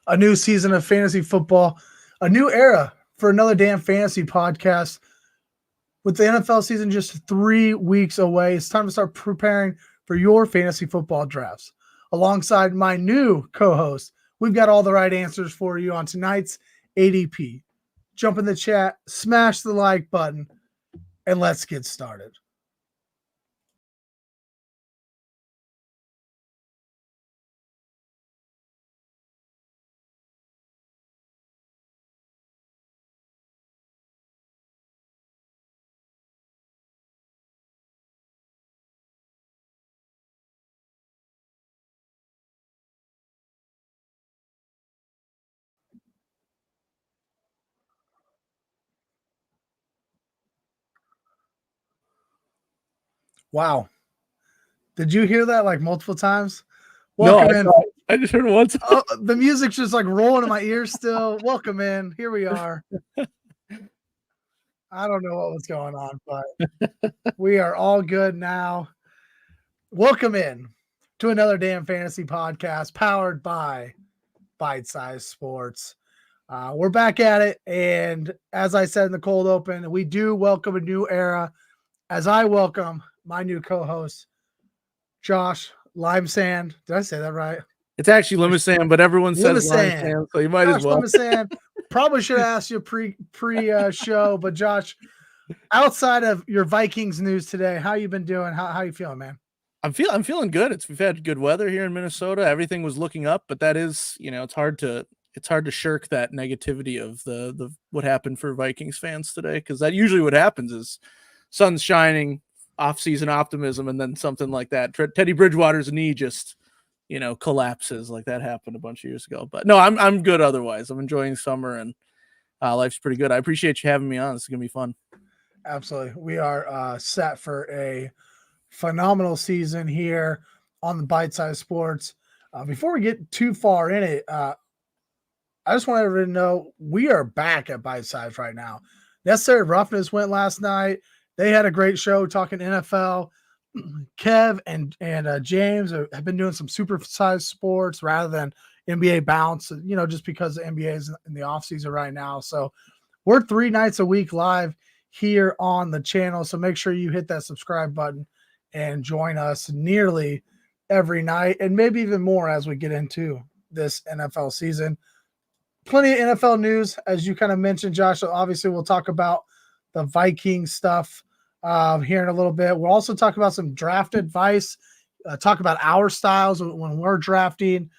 A new season of fantasy football, a new era for another damn fantasy podcast. With the NFL season just 3 weeks away, it's time to start preparing for your fantasy football drafts. Alongside my new co-host, we've got all the right answers for you on tonight's ADP. Jump in the chat, smash the like button, and let's get started. Wow. Did you hear that like multiple times? Welcome in. I just heard it once. Oh, the music's just like rolling in my ears still. Welcome in. Here we are. I don't know what was going on, but we are all good now. Welcome in to another damn fantasy podcast powered by Bite Size Sports. We're back at it. And as I said in the cold open, we do welcome a new era as I welcome my new co-host, Josh Limesand. Did I say that right? It's actually Limesand, but everyone says Limesand, so you might Josh as well. Limesand. Probably should have asked you pre show, but Josh, outside of your Vikings news today, how you been doing? How you feeling, man? I'm feeling good. We've had good weather here in Minnesota. Everything was looking up, but that is, it's hard to shirk that negativity of the what happened for Vikings fans today, because that usually what happens is sun's shining, off-season optimism, and then something like that. Teddy Bridgewater's knee just collapses. Like that happened a bunch of years ago. But no, I'm good otherwise. I'm enjoying summer, and life's pretty good. I appreciate you having me on. It's gonna be fun. Absolutely. We are set for a phenomenal season here on the Bite Size Sports. Before we get too far in it, I just want everyone to know we are back at Bite Size right now. Necessary Roughness went last night. They had a great show talking NFL. Kev and James have been doing some supersized sports rather than NBA bounce, just because the NBA is in the offseason right now. So we're 3 nights a week live here on the channel. So make sure you hit that subscribe button and join us nearly every night, and maybe even more as we get into this NFL season. Plenty of NFL news, as you kind of mentioned, Josh. So obviously, we'll talk about the Viking stuff here in a little bit. We'll also talk about some draft advice, talk about our styles when we're drafting,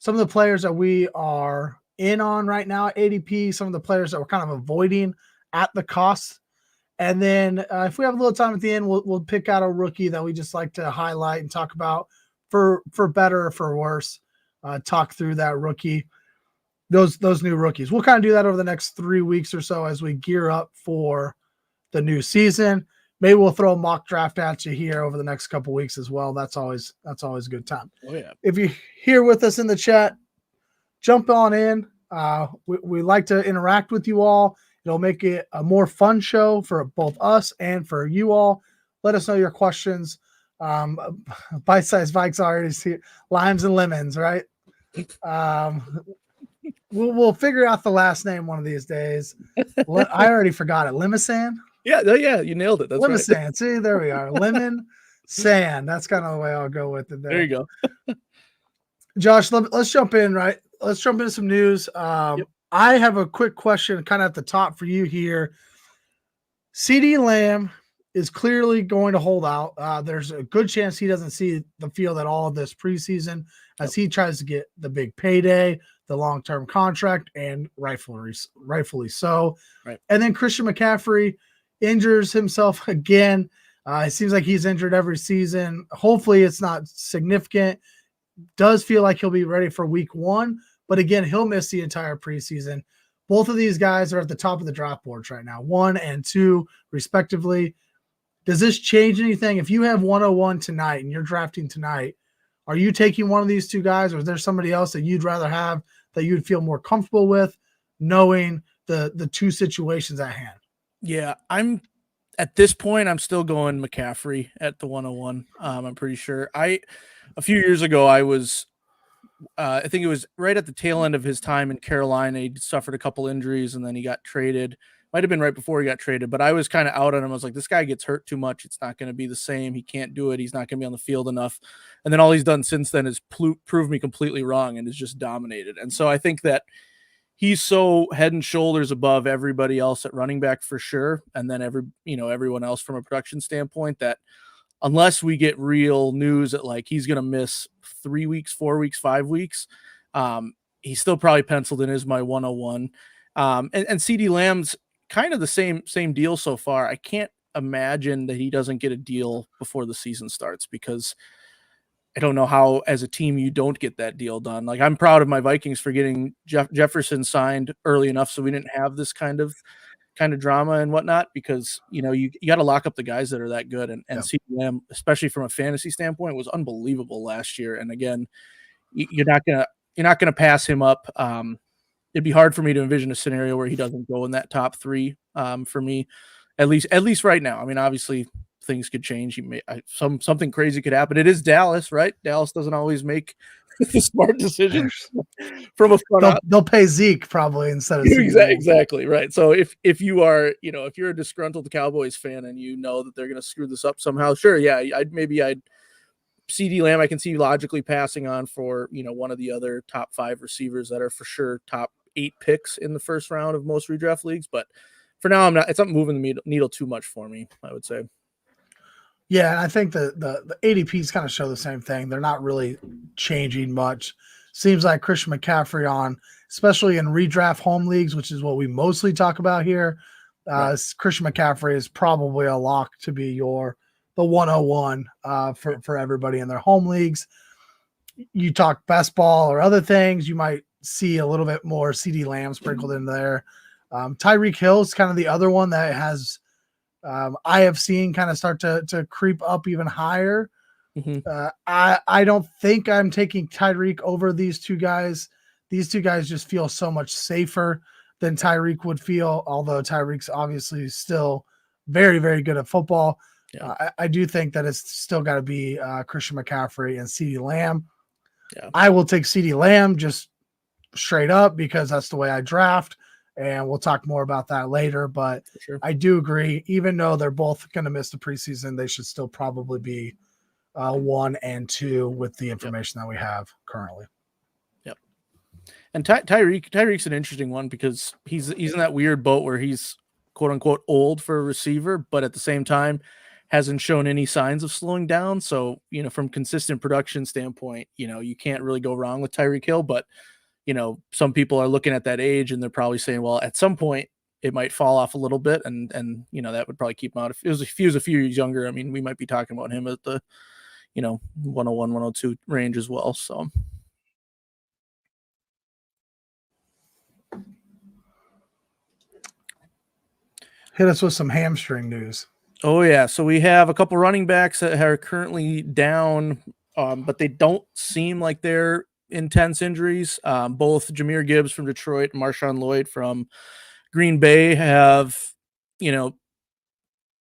some of the players that we are in on right now at ADP, some of the players that we're kind of avoiding at the cost. And then if we have a little time at the end, we'll pick out a rookie that we just like to highlight and talk about for better or for worse. Talk through that rookie, those new rookies. We'll kind of do that over the next 3 weeks or so as we gear up for the new season. Maybe we'll throw a mock draft at you here over the next couple weeks as well. That's always a good time. Oh yeah. If you're here with us in the chat, jump on in. We like to interact with you all. It'll make it a more fun show for both us and for you all. Let us know your questions. Bite-sized Vikes already see limes and lemons, right? We'll figure out the last name one of these days. I already forgot it. Limesand? Yeah, you nailed it. That's Limesand. Right. See, there we are. Lemon sand. That's kind of the way I'll go with it. There you go. Josh, let's jump in, right? Let's jump into some news. Yep. I have a quick question kind of at the top for you here. CeeDee Lamb is clearly going to hold out. There's a good chance he doesn't see the field at all this preseason as he tries to get the big payday, the long-term contract, and rightfully so. Right. And then Christian McCaffrey injures himself again. It seems like he's injured every season. Hopefully it's not significant. Does feel like he'll be ready for week 1, but again, he'll miss the entire preseason. Both of these guys are at the top of the draft boards right now, 1 and 2 respectively. Does this change anything? If you have 101 tonight and you're drafting tonight, are you taking one of these 2 guys, or is there somebody else that you'd rather have that you'd feel more comfortable with knowing the 2 situations at hand? Yeah, at this point, I'm still going McCaffrey at the 101. I'm pretty sure. A few years ago, I was I think it was right at the tail end of his time in Carolina. He suffered a couple injuries and then he got traded. Might have been right before he got traded, but I was kind of out on him. I was like, this guy gets hurt too much. It's not going to be the same. He can't do it. He's not going to be on the field enough. And then all he's done since then is prove me completely wrong and has just dominated. And so I think that he's so head and shoulders above everybody else at running back for sure. And then everyone else from a production standpoint, that unless we get real news that like he's going to miss 3 weeks, 4 weeks, 5 weeks, he's still probably penciled in as my 101. And CD Lamb's kind of the same deal so far. I can't imagine that he doesn't get a deal before the season starts, because I don't know how as a team you don't get that deal done. Like, I'm proud of my Vikings for getting Jefferson signed early enough so we didn't have this kind of drama and whatnot, because you got to lock up the guys that are that good. And CeeDee Lamb, especially from a fantasy standpoint, was unbelievable last year. And again, you're not gonna pass him up. It'd be hard for me to envision a scenario where he doesn't go in that top 3 for me, at least right now. I mean, obviously things could change. Something crazy could happen. It is Dallas, right? Dallas doesn't always make the smart decisions from a front. They'll pay Zeke probably instead of exactly right. So if you are, if you're a disgruntled Cowboys fan and you know that they're going to screw this up somehow, sure, yeah, I'd CeeDee Lamb I can see logically passing on for one of the other top 5 receivers that are for sure top 8 picks in the first round of most redraft leagues. But for now, it's not moving the needle too much for me, I would say. Yeah, and I think the ADPs kind of show the same thing. They're not really changing much. Seems like Christian McCaffrey especially in redraft home leagues, which is what we mostly talk about here. Right. Christian McCaffrey is probably a lock to be the 101 for everybody in their home leagues. You talk best ball or other things, you might see a little bit more CeeDee Lamb sprinkled in there. Tyreek Hill is kind of the other one that has I have seen kind of start to creep up even higher. Mm-hmm. I don't think I'm taking Tyreek over these two guys. These two guys just feel so much safer than Tyreek would feel, although Tyreek's obviously still very, very good at football. Yeah. I do think that it's still got to be Christian McCaffrey and CeeDee Lamb. Yeah. I will take CeeDee Lamb just straight up because that's the way I draft. And we'll talk more about that later. But sure, I do agree, even though they're both going to miss the preseason, they should still probably be 1 and 2 with the information that we have currently. Yep. And Tyreek's an interesting one because he's in that weird boat where he's quote unquote old for a receiver, but at the same time hasn't shown any signs of slowing down. So, from consistent production standpoint, you can't really go wrong with Tyreek Hill, but some people are looking at that age and they're probably saying, well, at some point it might fall off a little bit. And that would probably keep him out. If he was a few years younger, I mean, we might be talking about him at the, 101, 102 range as well. So. Hit us with some hamstring news. Oh yeah. So we have a couple running backs that are currently down, but they don't seem like they're intense injuries. Both Jahmyr Gibbs from Detroit and Marshawn Lloyd from Green Bay have,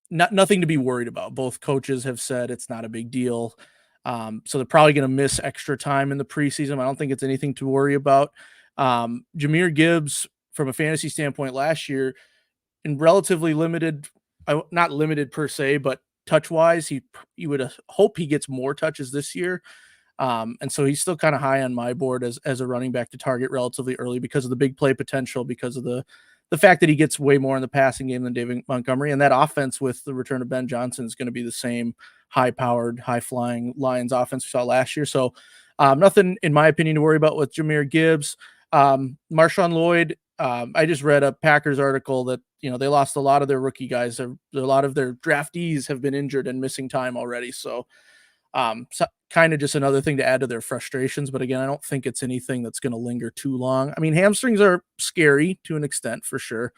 nothing to be worried about. Both coaches have said it's not a big deal. So they're probably going to miss extra time in the preseason. I don't think it's anything to worry about. Jahmyr Gibbs, from a fantasy standpoint last year, in relatively limited, not limited per se, but touch-wise, you would hope he gets more touches this year. And so he's still kind of high on my board as a running back to target relatively early because of the big play potential, because of the fact that he gets way more in the passing game than David Montgomery. And that offense with the return of Ben Johnson is going to be the same high-powered, high-flying Lions offense we saw last year. So nothing, in my opinion, to worry about with Jahmyr Gibbs. Marshawn Lloyd, I just read a Packers article that, they lost a lot of their rookie guys. A lot of their draftees have been injured and missing time already. So kind of just another thing to add to their frustrations. But again, I don't think it's anything that's going to linger too long. I mean, hamstrings are scary to an extent for sure,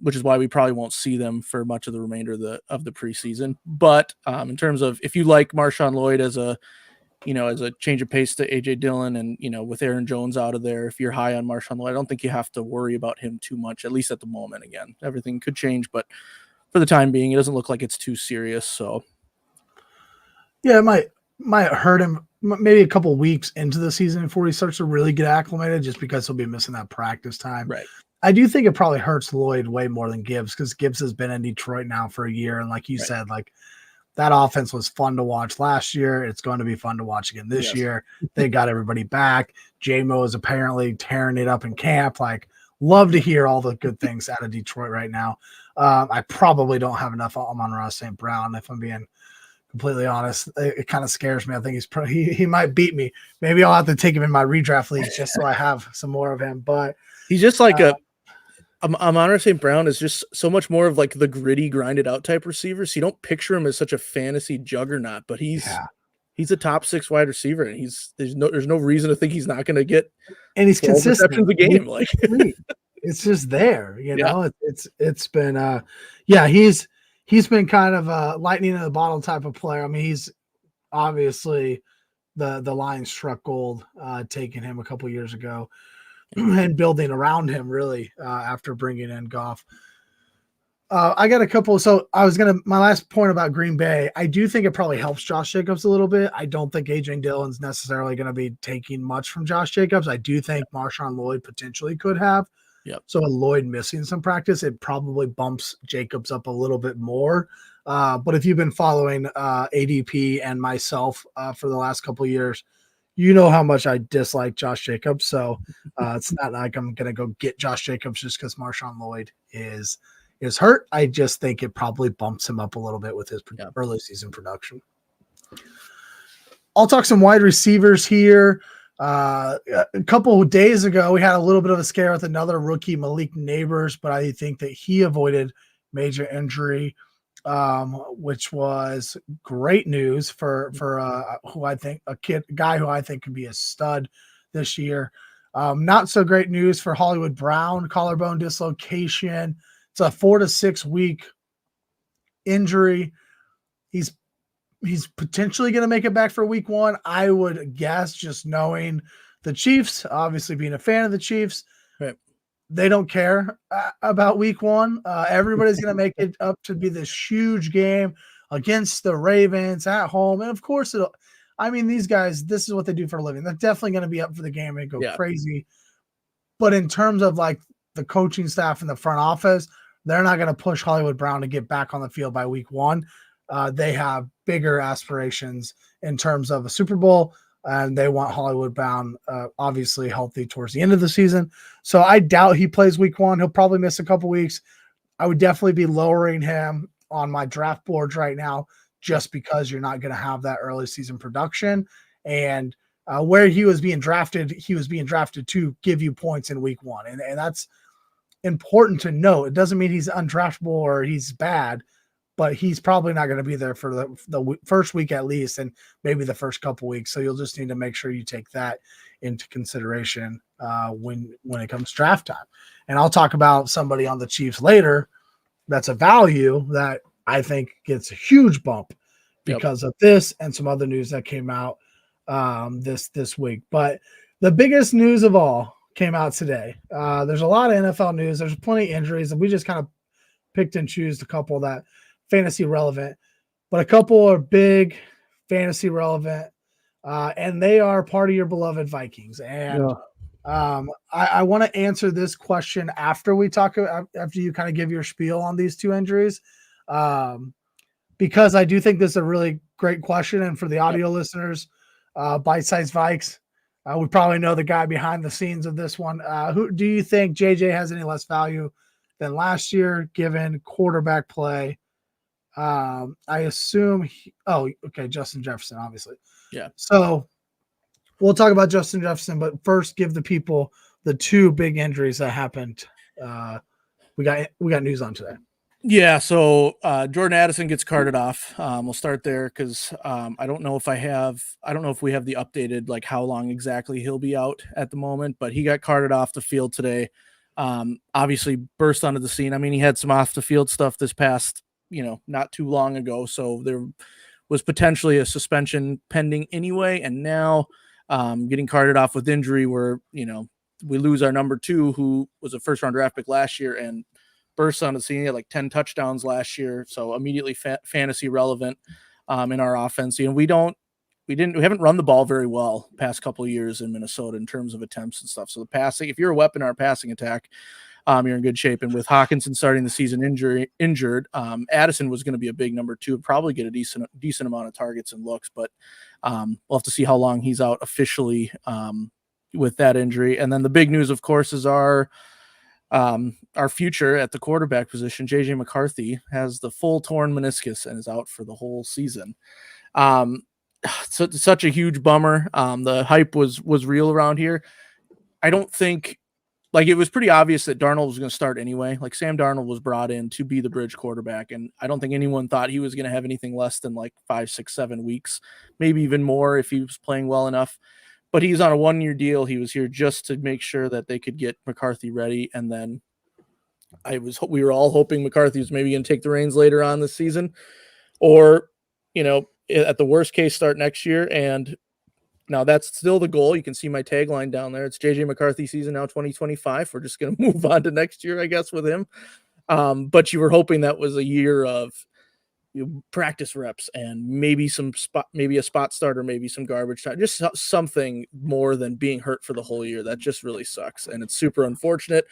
which is why we probably won't see them for much of the remainder of the preseason. But in terms of, if you like Marshawn Lloyd as a change of pace to AJ Dillon and, with Aaron Jones out of there, if you're high on Marshawn Lloyd, I don't think you have to worry about him too much, at least at the moment. Again, everything could change, but for the time being, it doesn't look like it's too serious. So. Yeah, it might hurt him maybe a couple weeks into the season before he starts to really get acclimated, just because he'll be missing that practice time. Right. I do think it probably hurts Lloyd way more than Gibbs, because Gibbs has been in Detroit now for a year. And like you said, like that offense was fun to watch last year. It's going to be fun to watch again this year. They got everybody back. J-Mo is apparently tearing it up in camp. Like, love to hear all the good things out of Detroit right now. I probably don't have enough on Amon-Ra St. Brown, if I'm being completely honest. It kind of scares me. I think he might beat me. Maybe I'll have to take him in my redraft leagues just so I have some more of him. But he's just like Amon-Ra St. Brown is just so much more of like the gritty, grinded out type receiver. So you don't picture him as such a fantasy juggernaut, but he's a top 6 wide receiver, and there's no reason to think he's not going to get. And he's consistent a game. Like it's just there, you know. It's been he's been kind of a lightning in the bottle type of player. I mean, he's obviously the Lions struck gold taking him a couple years ago. And building around him really after bringing in Goff. I got a couple. So my last point about Green Bay, I do think it probably helps Josh Jacobs a little bit. I don't think A.J. Dillon's necessarily going to be taking much from Josh Jacobs. I do think Marshawn Lloyd potentially could have. Yep. So Lloyd missing some practice, it probably bumps Jacobs up a little bit more. But if you've been following ADP and myself for the last couple of years, you know how much I dislike Josh Jacobs. So it's not like I'm going to go get Josh Jacobs just because Marshawn Lloyd is hurt. I just think it probably bumps him up a little bit with his early season production. I'll talk some wide receivers here. A couple of days ago, we had a little bit of a scare with another rookie, Malik Neighbors, but I think that he avoided major injury, which was great news for who I think a guy who I think could be a stud this year. Not so great news for Hollywood Brown, collarbone dislocation. It's a 4 to 6 week injury. He's potentially going to make it back for week 1. I would guess, just knowing the Chiefs, obviously being a fan of the Chiefs, they don't care about week 1. Everybody's going to make it up to be this huge game against the Ravens at home. And of course, these guys, this is what they do for a living. They're definitely going to be up for the game and go crazy. But in terms of like the coaching staff and the front office, they're not going to push Hollywood Brown to get back on the field by week 1. They have bigger aspirations in terms of a Super Bowl, and they want Hollywood Brown obviously healthy towards the end of the season. So I doubt he plays week 1. He'll probably miss a couple weeks. I would definitely be lowering him on my draft boards right now, just because you're not going to have that early season production. And where he was being drafted to give you points in week 1. And that's important to note. It doesn't mean he's undraftable or he's bad, but he's probably not going to be there for the first week at least, and maybe the first couple weeks. So you'll just need to make sure you take that into consideration when it comes draft time. And I'll talk about somebody on the Chiefs later that's a value that I think gets a huge bump because of this and some other news that came out this week. But the biggest news of all came out today. There's a lot of NFL news. There's plenty of injuries, and we just kind of picked and choose a couple that fantasy relevant, but a couple are big fantasy relevant, and they are part of your beloved Vikings. And I want to answer this question after we talk, after you kind of give your spiel on these two injuries, because I do think this is a really great question. And for the audio listeners, Bite-Sized Vikes, we probably know the guy behind the scenes of this one. Who do you think JJ has any less value than last year, given quarterback play? I assume Justin Jefferson, obviously. Yeah. So we'll talk about Justin Jefferson, but first give the people the two big injuries that happened. We got news on today. Yeah, so Jordan Addison gets carted off. We'll start there because I don't know if we have the updated, like how long exactly he'll be out at the moment, but he got carted off the field today. Obviously burst onto the scene. I mean, he had some off the field stuff this past, not too long ago. So there was potentially a suspension pending anyway. And now getting carted off with injury where, we lose our number 2, who was a first round draft pick last year and burst on the scene. He had like 10 touchdowns last year. So immediately fantasy relevant in our offense. We don't we haven't run the ball very well past couple of years in Minnesota in terms of attempts and stuff. So the passing, if you're a weapon in our passing attack, you're in good shape. And with Hawkinson starting the season injured, Addison was going to be a big number 2, probably get a decent amount of targets and looks, but we'll have to see how long he's out officially with that injury. And then the big news, of course, is our future at the quarterback position. JJ McCarthy has the full torn meniscus and is out for the whole season. So it's such a huge bummer. The hype was real around here. I don't think, like, it was pretty obvious that Darnold was going to start anyway. Like, Sam Darnold was brought in to be the bridge quarterback, and I don't think anyone thought he was going to have anything less than like 5, 6, 7 weeks, maybe even more if he was playing well enough. But he's on a 1-year deal. He was here just to make sure that they could get McCarthy ready, and then we were all hoping McCarthy was maybe going to take the reins later on this season, or, you know, at the worst case, start next year. And now that's still the goal. You can see my tagline down there. It's JJ McCarthy season now 2025. We're just going to move on to next year, I guess, with him. But you were hoping that was a year of practice reps and maybe a spot starter, maybe some garbage time, just something more than being hurt for the whole year. That just really sucks, and it's super unfortunate.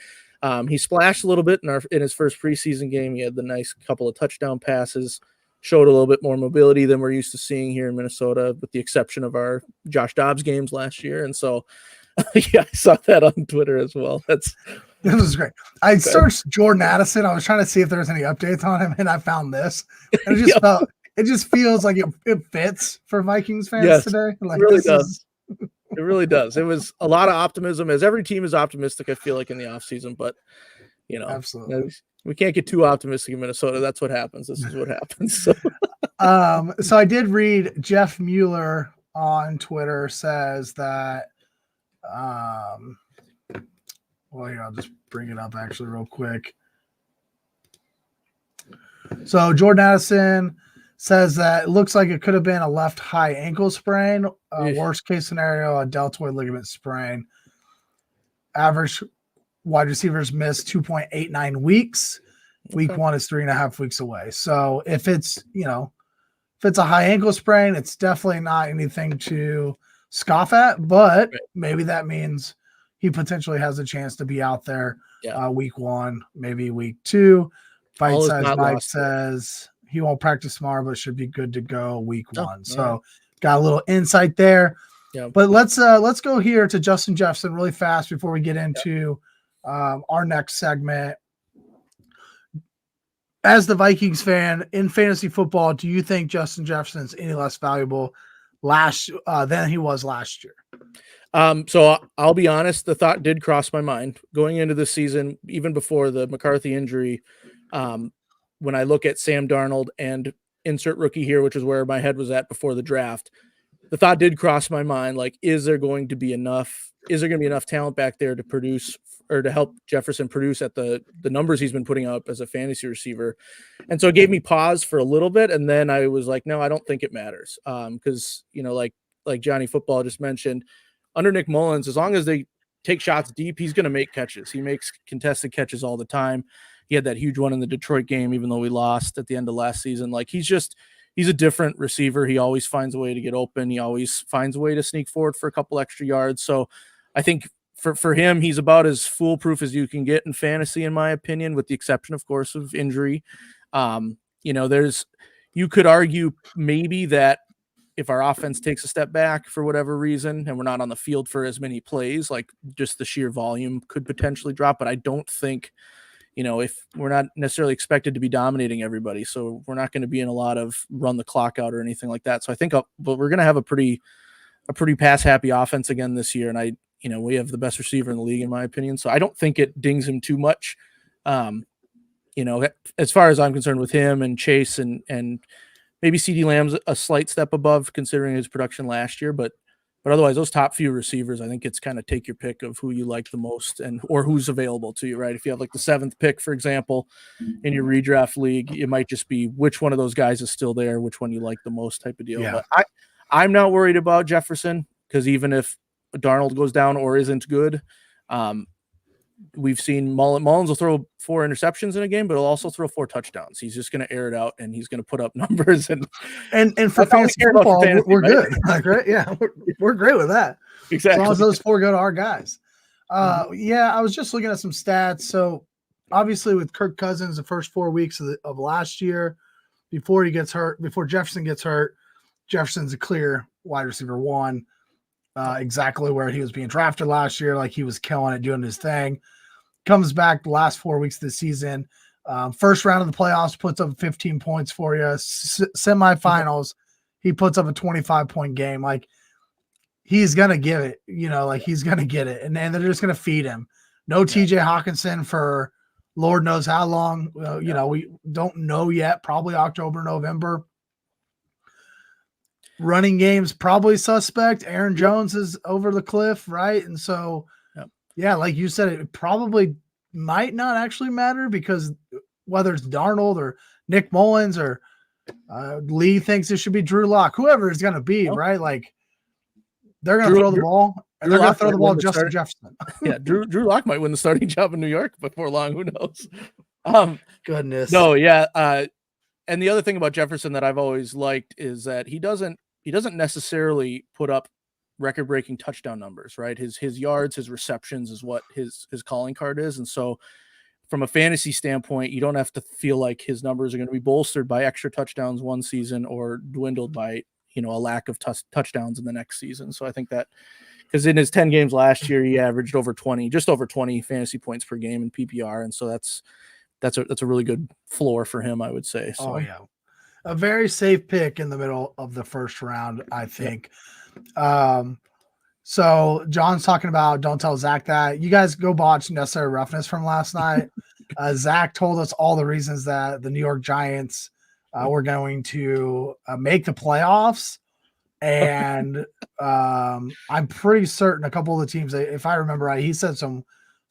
He splashed a little bit in his first preseason game. He had the nice couple of touchdown passes, showed a little bit more mobility than we're used to seeing here in Minnesota, with the exception of our Josh Dobbs games last year. And so, yeah, I saw that on Twitter as well. This was great. I searched Jordan Addison. I was trying to see if there was any updates on him, and I found this. And it just feels like it fits for Vikings fans today. Like, it really does. It really does. It was a lot of optimism, as every team is optimistic, I feel like, in the offseason. But, you know, absolutely, we can't get too optimistic in Minnesota. That's what happens. This is what happens. So, so I did read Jeff Mueller on Twitter says that, well, here, I'll just bring it up actually real quick. So Jordan Addison says that it looks like it could have been a left high ankle sprain. Worst case scenario, a deltoid ligament sprain. Average wide receivers miss 2.89 weeks. Week 1 is 3.5 weeks away. So if it's a high ankle sprain, it's definitely not anything to scoff at, but maybe that means he potentially has a chance to be out there week 1, maybe week 2. Bite Size Mike says he won't practice tomorrow, but should be good to go week 1. So got a little insight there. Yeah. But let's go here to Justin Jefferson really fast before we get into our next segment. As the Vikings fan in fantasy football, do you think Justin Jefferson's any less valuable than he was last year? So I'll be honest, the thought did cross my mind going into the season, even before the McCarthy injury. When I look at Sam Darnold and insert rookie here, which is where my head was at before the draft, the thought did cross my mind. Like, is there going to be enough talent back there to produce or to help Jefferson produce at the numbers he's been putting up as a fantasy receiver? And so it gave me pause for a little bit. And then I was like, no, I don't think it matters. Cause like Johnny Football just mentioned, under Nick Mullins, as long as they take shots deep, he's going to make catches. He makes contested catches all the time. He had that huge one in the Detroit game, even though we lost at the end of last season. Like, he's a different receiver. He always finds a way to get open. He always finds a way to sneak forward for a couple extra yards. So I think for him, he's about as foolproof as you can get in fantasy, in my opinion, with the exception, of course, of injury. You could argue maybe that if our offense takes a step back for whatever reason, and we're not on the field for as many plays, like, just the sheer volume could potentially drop. But I don't think, if we're not necessarily expected to be dominating everybody, so we're not going to be in a lot of run the clock out or anything like that. So I think, but we're going to have a pretty pass happy offense again this year. And we have the best receiver in the league, in my opinion. So I don't think it dings him too much. As far as I'm concerned, with him and Chase and maybe CeeDee Lamb's a slight step above considering his production last year, but otherwise those top few receivers, I think it's kind of take your pick of who you like the most or who's available to you, right? If you have like the 7th pick, for example, in your redraft league, it might just be which one of those guys is still there, which one you like the most type of deal. Yeah. But I'm not worried about Jefferson, because even if Darnold goes down or isn't good, we've seen Mullins will throw 4 interceptions in a game, but he'll also throw 4 touchdowns. He's just going to air it out, and he's going to put up numbers. And for fantasy football, we're right? good. Like, right? Yeah, we're great with that. Exactly. As long as those 4 go to our guys. Yeah, I was just looking at some stats. So obviously with Kirk Cousins, the first 4 weeks of last year, before he gets hurt, before Jefferson gets hurt, Jefferson's a clear wide receiver 1, exactly where he was being drafted last year. Like, he was killing it, doing his thing. Comes back the last 4 weeks of the season. First round of the playoffs, puts up 15 points for you. Semifinals, he puts up a 25-point game. Like, he's going to give it, like, he's going to get it. And then they're just going to feed him. No TJ Hawkinson for Lord knows how long. We don't know yet, probably October, November. Running game's probably suspect. Aaron Jones is over the cliff, right? And so, yeah, like you said, it probably might not actually matter, because whether it's Darnold or Nick Mullins or Lee thinks it should be Drew Lock, whoever it's going to be, right? Like, they're going to throw the ball, and they're going to throw the ball Justin Jefferson. Yeah, Drew Lock might win the starting job in New York before long. Who knows? Goodness. No, yeah. And the other thing about Jefferson that I've always liked is that he doesn't necessarily put up record-breaking touchdown numbers, right? His yards, his receptions is what his calling card is. And so from a fantasy standpoint, you don't have to feel like his numbers are going to be bolstered by extra touchdowns one season or dwindled by, a lack of touchdowns in the next season. So I think that, because in his 10 games last year, he averaged just over 20 fantasy points per game in PPR. And so that's a really good floor for him, I would say. So. Oh, yeah. A very safe pick in the middle of the first round, I think. Yep. So John's talking about don't tell Zach that. You guys go watch Necessary Roughness from last night. Zach told us all the reasons that the New York Giants were going to make the playoffs. And I'm pretty certain a couple of the teams, if I remember right, he said some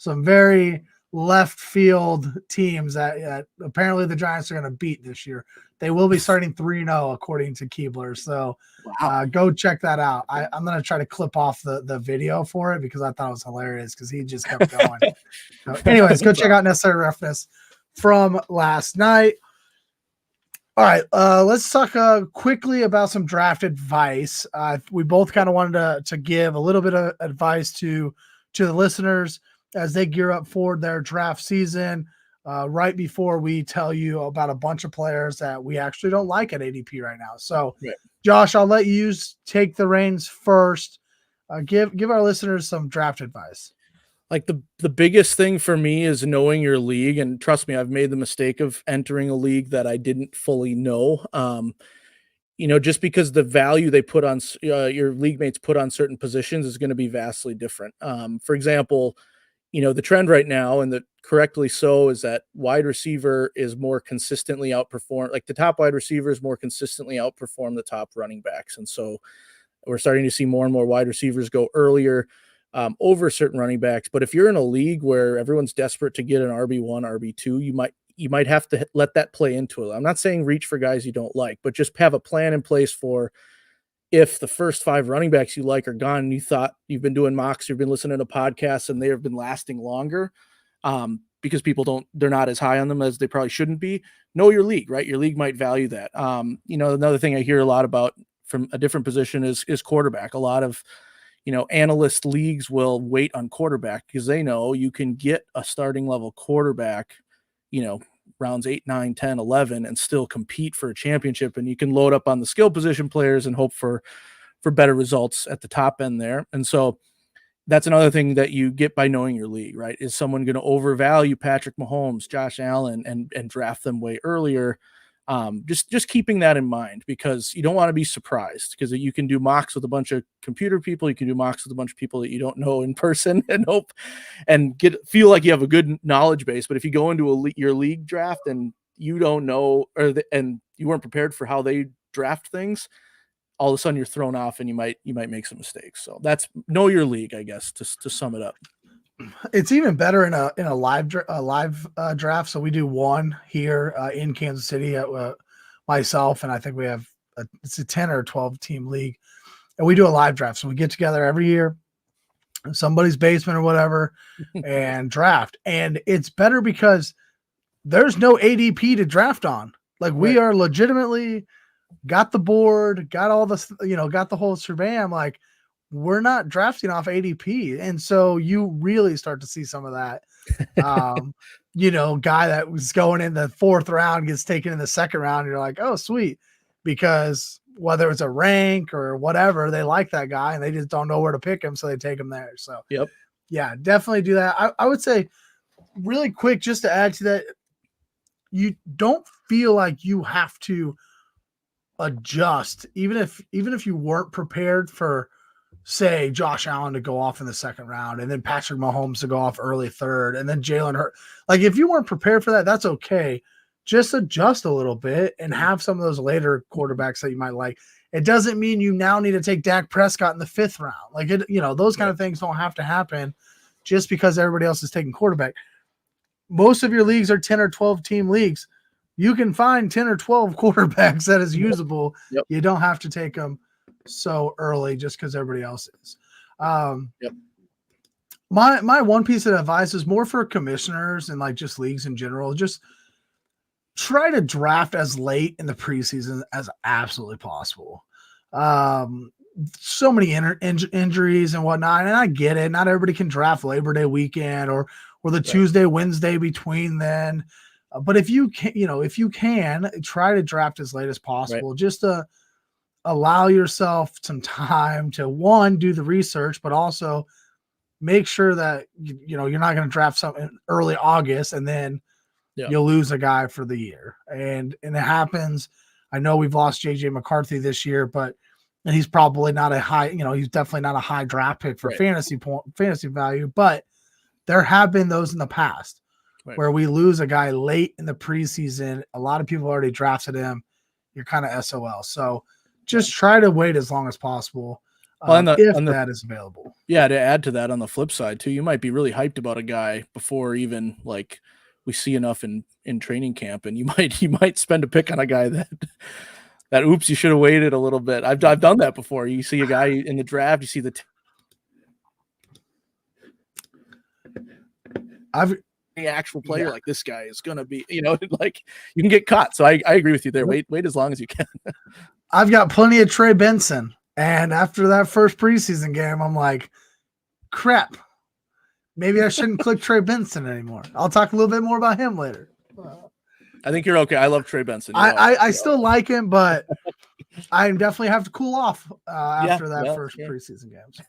very left field teams that apparently the Giants are going to beat this year. They will be starting 3-0 according to Keebler. So go check that out. I'm going to try to clip off the video for it, because I thought it was hilarious, because he just kept going. So anyways, go check out Necessary Roughness from last night. All right, let's talk quickly about some draft advice. We both kind of wanted to give a little bit of advice to the listeners as they gear up for their draft season, right before we tell you about a bunch of players that we actually don't like at ADP right now. So, Josh, I'll let you take the reins first. Give our listeners some draft advice. Like the biggest thing for me is knowing your league. And trust me, I've made the mistake of entering a league that I didn't fully know. Just because the value they put on your league mates put on certain positions is going to be vastly different. For example, the trend right now, and correctly so, is that wide receiver is more consistently outperformed. Like, the top wide receivers more consistently outperform the top running backs. And so we're starting to see more and more wide receivers go earlier over certain running backs. But if you're in a league where everyone's desperate to get an RB1, RB2, you might have to let that play into it. I'm not saying reach for guys you don't like, but just have a plan in place for, if the first 5 running backs you like are gone, and you thought you've been doing mocks, you've been listening to podcasts, and they have been lasting longer, because they're not as high on them as they probably shouldn't be. Know your league, right? Your league might value that. Another thing I hear a lot about from a different position is quarterback. A lot of, analyst leagues will wait on quarterback because they know you can get a starting level quarterback, rounds 8, 9, 10, 11, and still compete for a championship. And you can load up on the skill position players and hope for better results at the top end there. And so that's another thing that you get by knowing your league, right? Is someone going to overvalue Patrick Mahomes, Josh Allen, and draft them way earlier? Just keeping that in mind, because you don't want to be surprised, because you can do mocks with a bunch of computer people. You can do mocks with a bunch of people that you don't know in person and hope and feel like you have a good knowledge base. But if you go into your league draft and you don't know, and you weren't prepared for how they draft things, all of a sudden you're thrown off, and you might make some mistakes. So that's know your league, I guess, to sum it up. It's even better in a live draft. So we do one here in Kansas City at myself, and I think we have it's a 10 or 12 team league, and we do a live draft. So we get together every year. somebody's basement or whatever and draft. And it's better because there's no ADP to draft on. Like we are legitimately got the board, got all this, got the whole shebang. Like we're not drafting off ADP. And so you really start to see some of that. Guy that was going in the 4th round gets taken in the 2nd round. You're like, oh, sweet. Because whether it's a rank or whatever, they like that guy and they just don't know where to pick him. So they take him there. So, yeah, definitely do that. I would say really quick, just to add to that, you don't feel like you have to adjust, even if you weren't prepared for, say, Josh Allen to go off in the 2nd round and then Patrick Mahomes to go off early 3rd and then Jalen Hurts. Like if you weren't prepared for that, that's okay. Just adjust a little bit and have some of those later quarterbacks that you might like. It doesn't mean you now need to take Dak Prescott in the 5th round. Like those kind of things don't have to happen just because everybody else is taking quarterback. Most of your leagues are 10 or 12 team leagues. You can find 10 or 12 quarterbacks that is usable. You don't have to take them so early just because everybody else is. My one piece of advice is more for commissioners and like just leagues in general. Just try to draft as late in the preseason as absolutely possible. So many injuries and whatnot, and I get it. Not everybody can draft Labor Day weekend or the Tuesday, Wednesday between then. But if you can, try to draft as late as possible, just to allow yourself some time to, one, do the research, but also make sure that you're not going to draft something early August and then you'll lose a guy for the year. And it happens. I know we've lost JJ McCarthy this year, and he's probably not a high, he's definitely not a high draft pick for fantasy value, but there have been those in the past where we lose a guy late in the preseason. A lot of people already drafted him. You're kind of SOL. So just try to wait as long as possible if that is available. Yeah, to add to that, on the flip side too, you might be really hyped about a guy before even like we see enough in training camp, and you might spend a pick on a guy that oops, you should have waited a little bit. I've done that before. You see a guy in the draft, you see the actual player like this guy is gonna be, like you can get caught. So I agree with you there. Wait as long as you can. I've got plenty of Trey Benson, and after that first preseason game, I'm like, crap. Maybe I shouldn't click Trey Benson anymore. I'll talk a little bit more about him later. I think you're okay. I love Trey Benson. I still like him, but I definitely have to cool off after that first preseason games.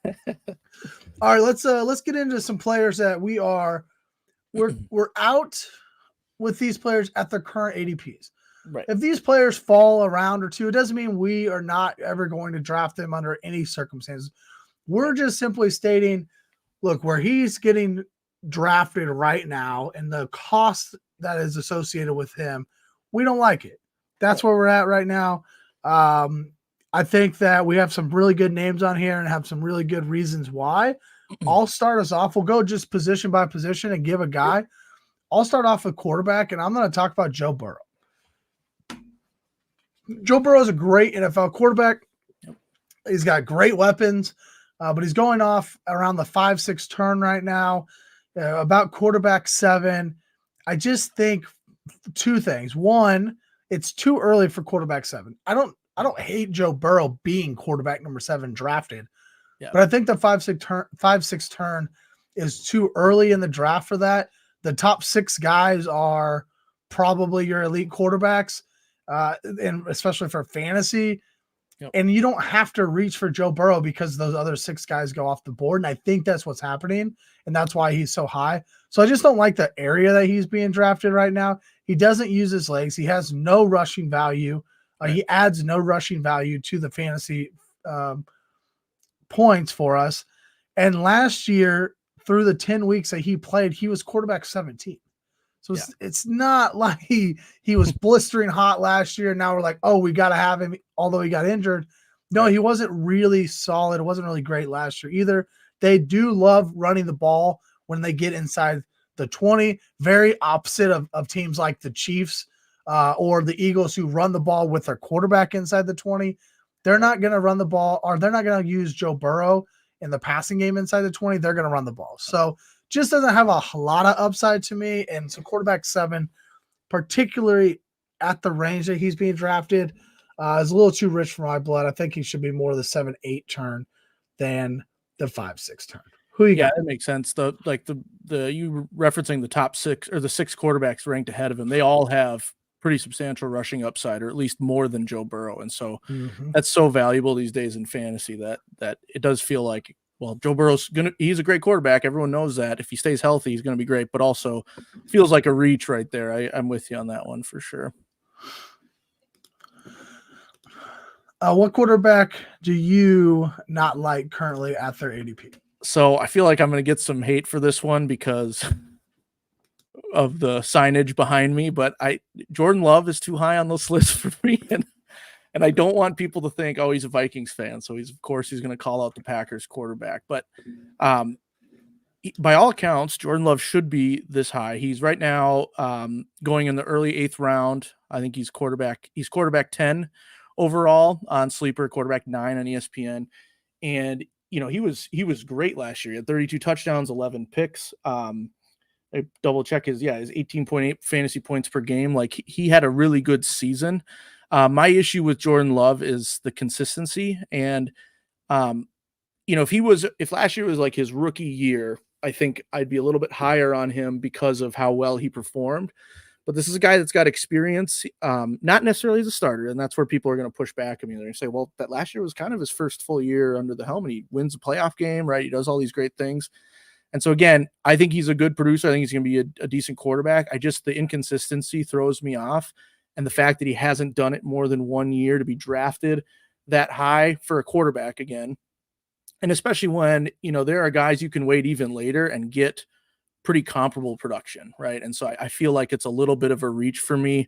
All right, let's get into some players that we're out with these players at their current ADPs. Right. If these players fall a round or two, it doesn't mean we are not ever going to draft them under any circumstances. We're just simply stating, look, where he's getting drafted right now and the cost that is associated with him, we don't like it. That's where we're at right now. I think that we have some really good names on here and have some really good reasons why. I'll start us off. We'll go just position by position and give a guy. I'll start off with quarterback, and I'm going to talk about Joe Burrow. Joe Burrow is a great NFL quarterback. He's got great weapons, but he's going off around the 5-6 turn right now, about quarterback 7. I just think two things. One, it's too early for quarterback 7. I don't hate Joe Burrow being quarterback number 7 drafted, but I think the 5-6 turn is too early in the draft for that. The top 6 guys are probably your elite quarterbacks, and especially for fantasy. And you don't have to reach for Joe Burrow because those other 6 guys go off the board. And I think that's what's happening. And that's why he's so high. So I just don't like the area that he's being drafted right now. He doesn't use his legs. He has no rushing value. He adds no rushing value to the fantasy points for us. And last year, through the 10 weeks that he played, he was quarterback 17. So it's not like he was blistering hot last year. Now we're like, oh, we got to have him, although he got injured. No, he wasn't really solid. It wasn't really great last year either. They do love running the ball when they get inside the 20. Very opposite of teams like the Chiefs or the Eagles, who run the ball with their quarterback inside the 20. They're not going to run the ball, or they're not going to use Joe Burrow in the passing game inside the 20, they're going to run the ball. So just doesn't have a lot of upside to me. And so quarterback 7, particularly at the range that he's being drafted, is a little too rich for my blood. I think he should be more of the 7-8 turn than the 5-6 turn. Who you got? That makes sense. The you referencing the top 6 or the 6 quarterbacks ranked ahead of him, they all have pretty substantial rushing upside, or at least more than Joe Burrow. And so that's so valuable these days in fantasy that it does feel like, well, Joe Burrow's he's a great quarterback. Everyone knows that. If he stays healthy, he's going to be great, but also feels like a reach right there. I'm with you on that one for sure. What quarterback do you not like currently at their ADP? So I feel like I'm going to get some hate for this one because of the signage behind me, but Jordan Love is too high on this list for me. And I don't want people to think, oh, he's a Vikings fan. So he's going to call out the Packers quarterback, but by all accounts, Jordan Love should be this high. He's right now going in the early 8th round. I think he's quarterback 10 overall on Sleeper, quarterback 9 on ESPN. And, he was great last year. He had 32 touchdowns, 11 picks. I double check his 18.8 fantasy points per game. Like he had a really good season. My issue with Jordan Love is the consistency. And, if last year was like his rookie year, I think I'd be a little bit higher on him because of how well he performed. But this is a guy that's got experience, not necessarily as a starter. And that's where people are going to push back. I mean, they're going to say, well, that last year was kind of his first full year under the helmet. He wins a playoff game, right? He does all these great things. And so, again, I think he's a good producer. I think he's going to be a decent quarterback. The inconsistency throws me off. And the fact that he hasn't done it more than 1 year to be drafted that high for a quarterback again. And especially when, there are guys you can wait even later and get pretty comparable production, right? And so I feel like it's a little bit of a reach for me.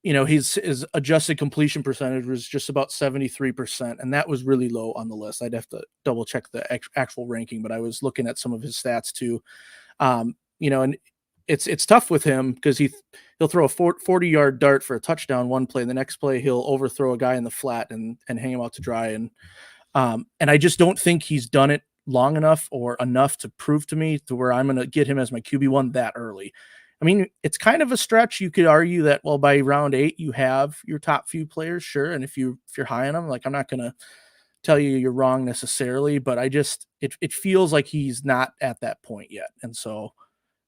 His adjusted completion percentage was just about 73%, and that was really low on the list. I'd have to double check the actual ranking, but I was looking at some of his stats too. And it's tough with him because he'll throw a 40-yard dart for a touchdown one play, and the next play he'll overthrow a guy in the flat and hang him out to dry. And I just don't think he's done it long enough or enough to prove to me to where I'm going to get him as my QB1 that early. I mean, it's kind of a stretch. You could argue that, well, by round 8, you have your top few players, sure. And if you're high on them, like, I'm not going to tell you you're wrong necessarily, but it feels like he's not at that point yet. And so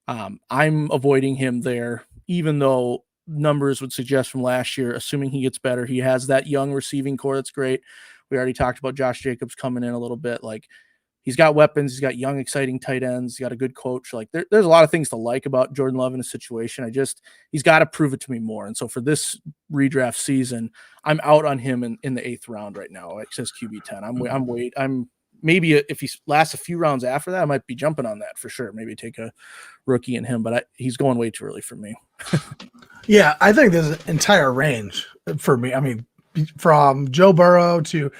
I'm avoiding him there, even though numbers would suggest from last year, assuming he gets better, he has that young receiving core. That's great. We already talked about Josh Jacobs coming in a little bit. Like, he's got weapons. He's got young, exciting tight ends. He's got a good coach. Like there's a lot of things to like about Jordan Love in a situation. He's got to prove it to me more. And so for this redraft season, I'm out on him in the 8th round right now. It says QB10. I'm maybe if he lasts a few rounds after that, I might be jumping on that for sure. Maybe take a rookie in him, but he's going way too early for me. Yeah, I think there's an entire range for me. I mean, from Joe Burrow to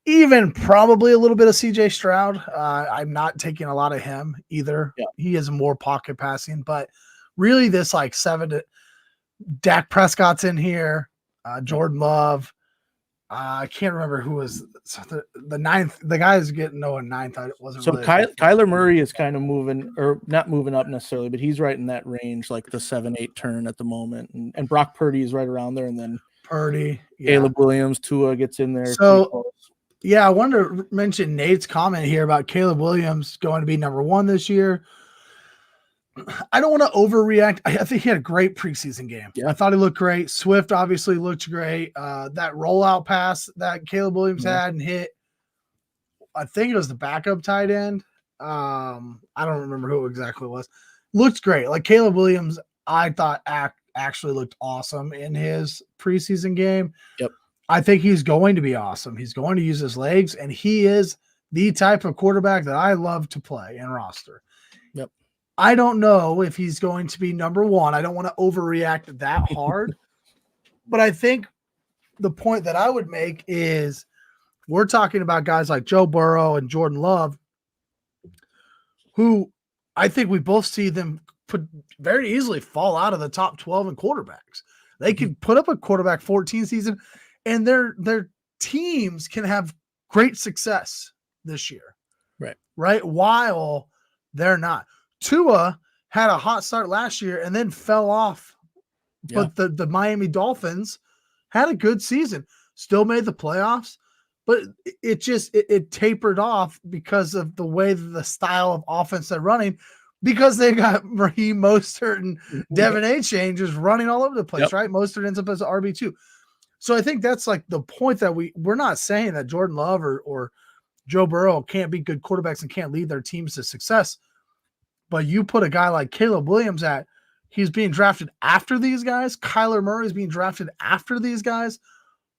even probably a little bit of CJ Stroud. I'm not taking a lot of him either. Yeah. He is more pocket passing, but really this like 7 to Dak Prescott's in here. Jordan Love. I can't remember who was the 9th. The guy is getting a 9th. I wasn't. So really Kyler Murray is kind of moving, or not moving up necessarily, but he's right in that range, like the 7-8 turn at the moment. And Brock Purdy is right around there, and then Purdy, Caleb Williams, Tua gets in there. So. Yeah, I wanted to mention Nate's comment here about Caleb Williams going to be number 1 this year. I don't want to overreact. I think he had a great preseason game. Yeah. I thought he looked great. Swift obviously looked great. That rollout pass that Caleb Williams had and hit, I think it was the backup tight end. I don't remember who exactly it was. Looked great. Like Caleb Williams, I thought actually looked awesome in his preseason game. Yep. I think he's going to be awesome. He's going to use his legs, and he is the type of quarterback that I love to play in roster. Yep. I don't know if he's going to be number 1. I don't want to overreact that hard, but I think the point that I would make is we're talking about guys like Joe Burrow and Jordan Love, who I think we both see them put very easily fall out of the top 12 in quarterbacks. They could put up a quarterback 14 season, and their teams can have great success this year. Right. While they're not. Tua had a hot start last year and then fell off. Yeah. But the Miami Dolphins had a good season, still made the playoffs, but it tapered off because of the way the style of offense they're running, because they got Raheem Mostert and Devin Achane just running all over the place, right? Mostert ends up as RB2. So I think that's like the point that we're not saying that Jordan Love or Joe Burrow can't be good quarterbacks and can't lead their teams to success. But you put a guy like Caleb Williams he's being drafted after these guys. Kyler Murray is being drafted after these guys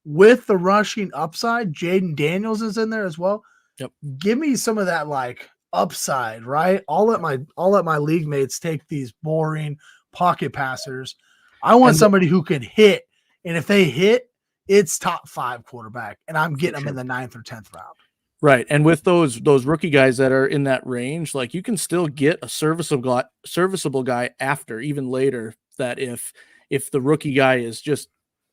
with the rushing upside. Jaden Daniels is in there as well. Yep. Give me some of that like upside, right? I'll let my league mates take these boring pocket passers. I want somebody who can hit, and if they hit, it's top 5 quarterback, and I'm getting them in the 9th or 10th round. Right. And with those rookie guys that are in that range, like you can still get a serviceable guy after, even later, that if the rookie guy is just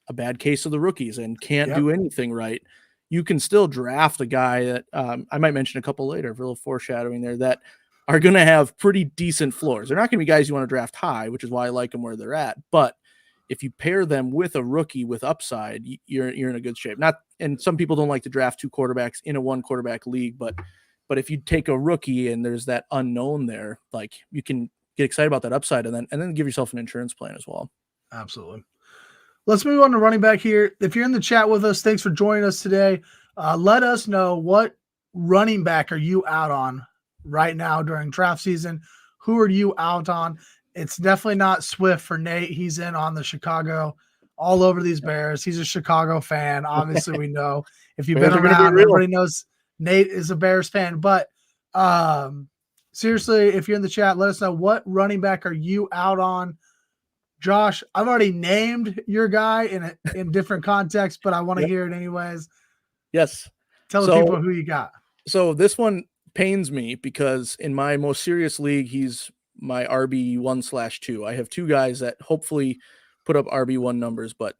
a bad case of the rookies and can't do anything right, you can still draft a guy that I might mention a couple later, for a little foreshadowing there, that are going to have pretty decent floors. They're not going to be guys you want to draft high, which is why I like them where they're at. But if you pair them with a rookie with upside, you're in a good shape. And some people don't like to draft 2 quarterbacks in a 1 quarterback league, but if you take a rookie and there's that unknown there, like you can get excited about that upside and then give yourself an insurance plan as well. Absolutely. Let's move on to running back here. If you're in the chat with us, thanks for joining us today. Let us know, what running back are you out on right now during draft season? Who are you out on? It's definitely not Swift for Nate. He's in on the Chicago, all over these Bears. He's a Chicago fan. Obviously, we know if you've been around, everybody knows Nate is a Bears fan. But seriously, if you're in the chat, let us know, what running back are you out on? Josh, I've already named your guy in different contexts, but I want to hear it anyways. Yes. Tell the people who you got. So this one pains me because in my most serious league, he's my RB1/2. I have 2 guys that hopefully put up RB1 numbers, but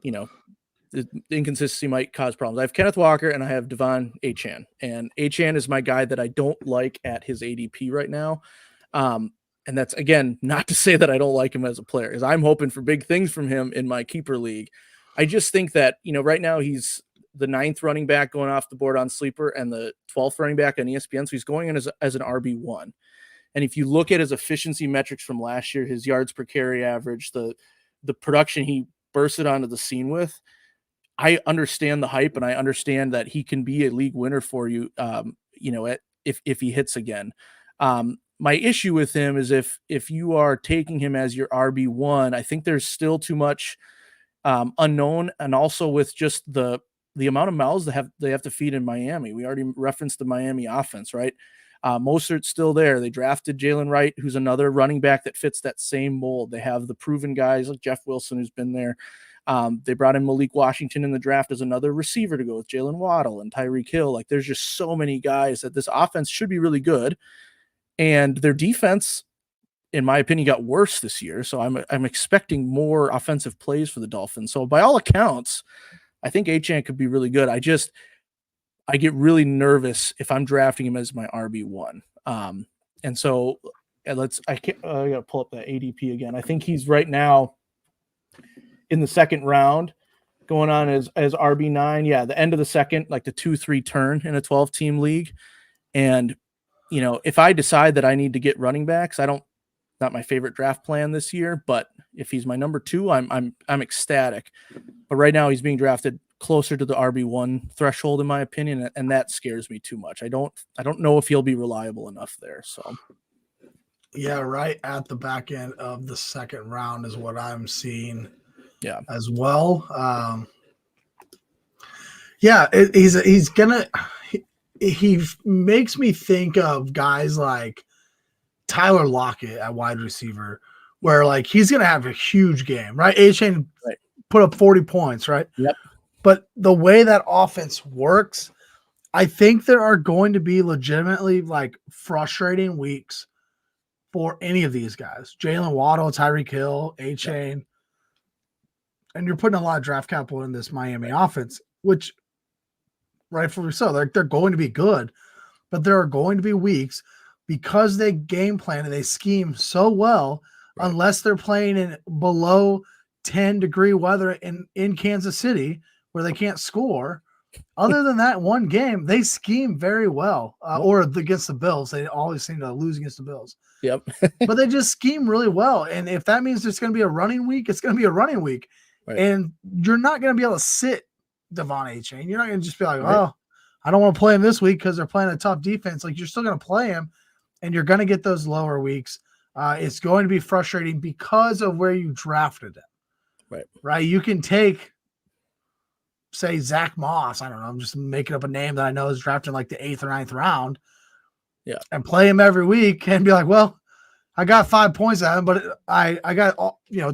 the inconsistency might cause problems. I have Kenneth Walker and I have Devon Achane, and Achane is my guy that I don't like at his ADP right now. And that's, again, not to say that I don't like him as a player, because I'm hoping for big things from him in my keeper league. I just think that, right now he's the 9th running back going off the board on Sleeper and the 12th running back on ESPN. So he's going in as an RB1. And if you look at his efficiency metrics from last year, his yards per carry average, the production he bursted onto the scene with, I understand the hype and I understand that he can be a league winner for you, if he hits again. My issue with him is if you are taking him as your RB1, I think there's still too much unknown, and also with just the amount of mouths they have to feed in Miami. We already referenced the Miami offense, right? Mostert's still there. They drafted Jalen Wright, who's another running back that fits that same mold. They have the proven guys like Jeff Wilson, who's been there. They brought in Malik Washington in the draft as another receiver to go with Jalen Waddle and Tyreek Hill. Like, there's just so many guys that this offense should be really good. And their defense, in my opinion, got worse this year. So I'm expecting more offensive plays for the Dolphins. So by all accounts, I think Achane could be really good. I get really nervous if I'm drafting him as my RB1. And so I gotta pull up that ADP again. I think he's right now in the 2nd round, going on as RB9. Yeah, the end of the 2nd, like the 2-3 turn in a 12-team league. And if I decide that I need to get running backs, not my favorite draft plan this year, but if he's my number 2, I'm ecstatic. But right now he's being drafted closer to the RB1 threshold, in my opinion, and that scares me too much. I don't know if he'll be reliable enough there. So yeah, right at the back end of the 2nd round is what I'm seeing. Yeah, as well. He makes me think of guys like Tyler Lockett at wide receiver, where like he's gonna have a huge game, right? Achane put up 40 points, right? Yep. But the way that offense works, I think there are going to be legitimately like frustrating weeks for any of these guys. Jalen Waddle, Tyreek Hill, Achane. Yep. And you're putting a lot of draft capital in this Miami offense, which rightfully so. They're going to be good, but there are going to be weeks because they game plan and they scheme so well, Right. unless they're playing in below 10-degree weather in Kansas City where they can't score. Other than that one game, they scheme very well. Yep. Or against the Bills, they always seem to lose against the Bills. Yep. But they just scheme really well. And if that means there's going to be a running week, it's going to be a running week. Right. And you're not going to be able to sit Devon A-Chain. You're not going to just be like, Right. oh, I don't want to play him this week because they're playing a tough defense. Like, you're still going to play him, and you're going to get those lower weeks. It's going to be frustrating because of where you drafted him. Right. Right. You can take, say, Zach Moss. I don't know. I'm just making up a name that I know is drafted in like the 8th or 9th round. Yeah. And play him every week and be like, well, I got 5 points out of him, but I got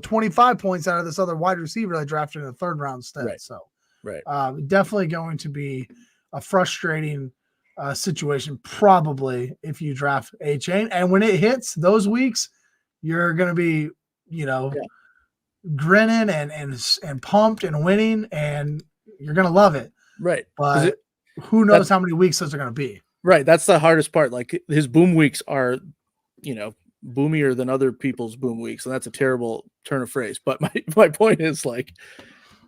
25 points out of this other wide receiver I drafted in the 3rd round instead. Right. So right. Definitely going to be a frustrating situation, probably, if you draft A-Chain. And when it hits those weeks, you're going to be, grinning and pumped and winning, and you're going to love it. Right. But who knows how many weeks those are going to be. Right. That's the hardest part. Like, his boom weeks are, boomier than other people's boom weeks. And that's a terrible turn of phrase. But my point is, like,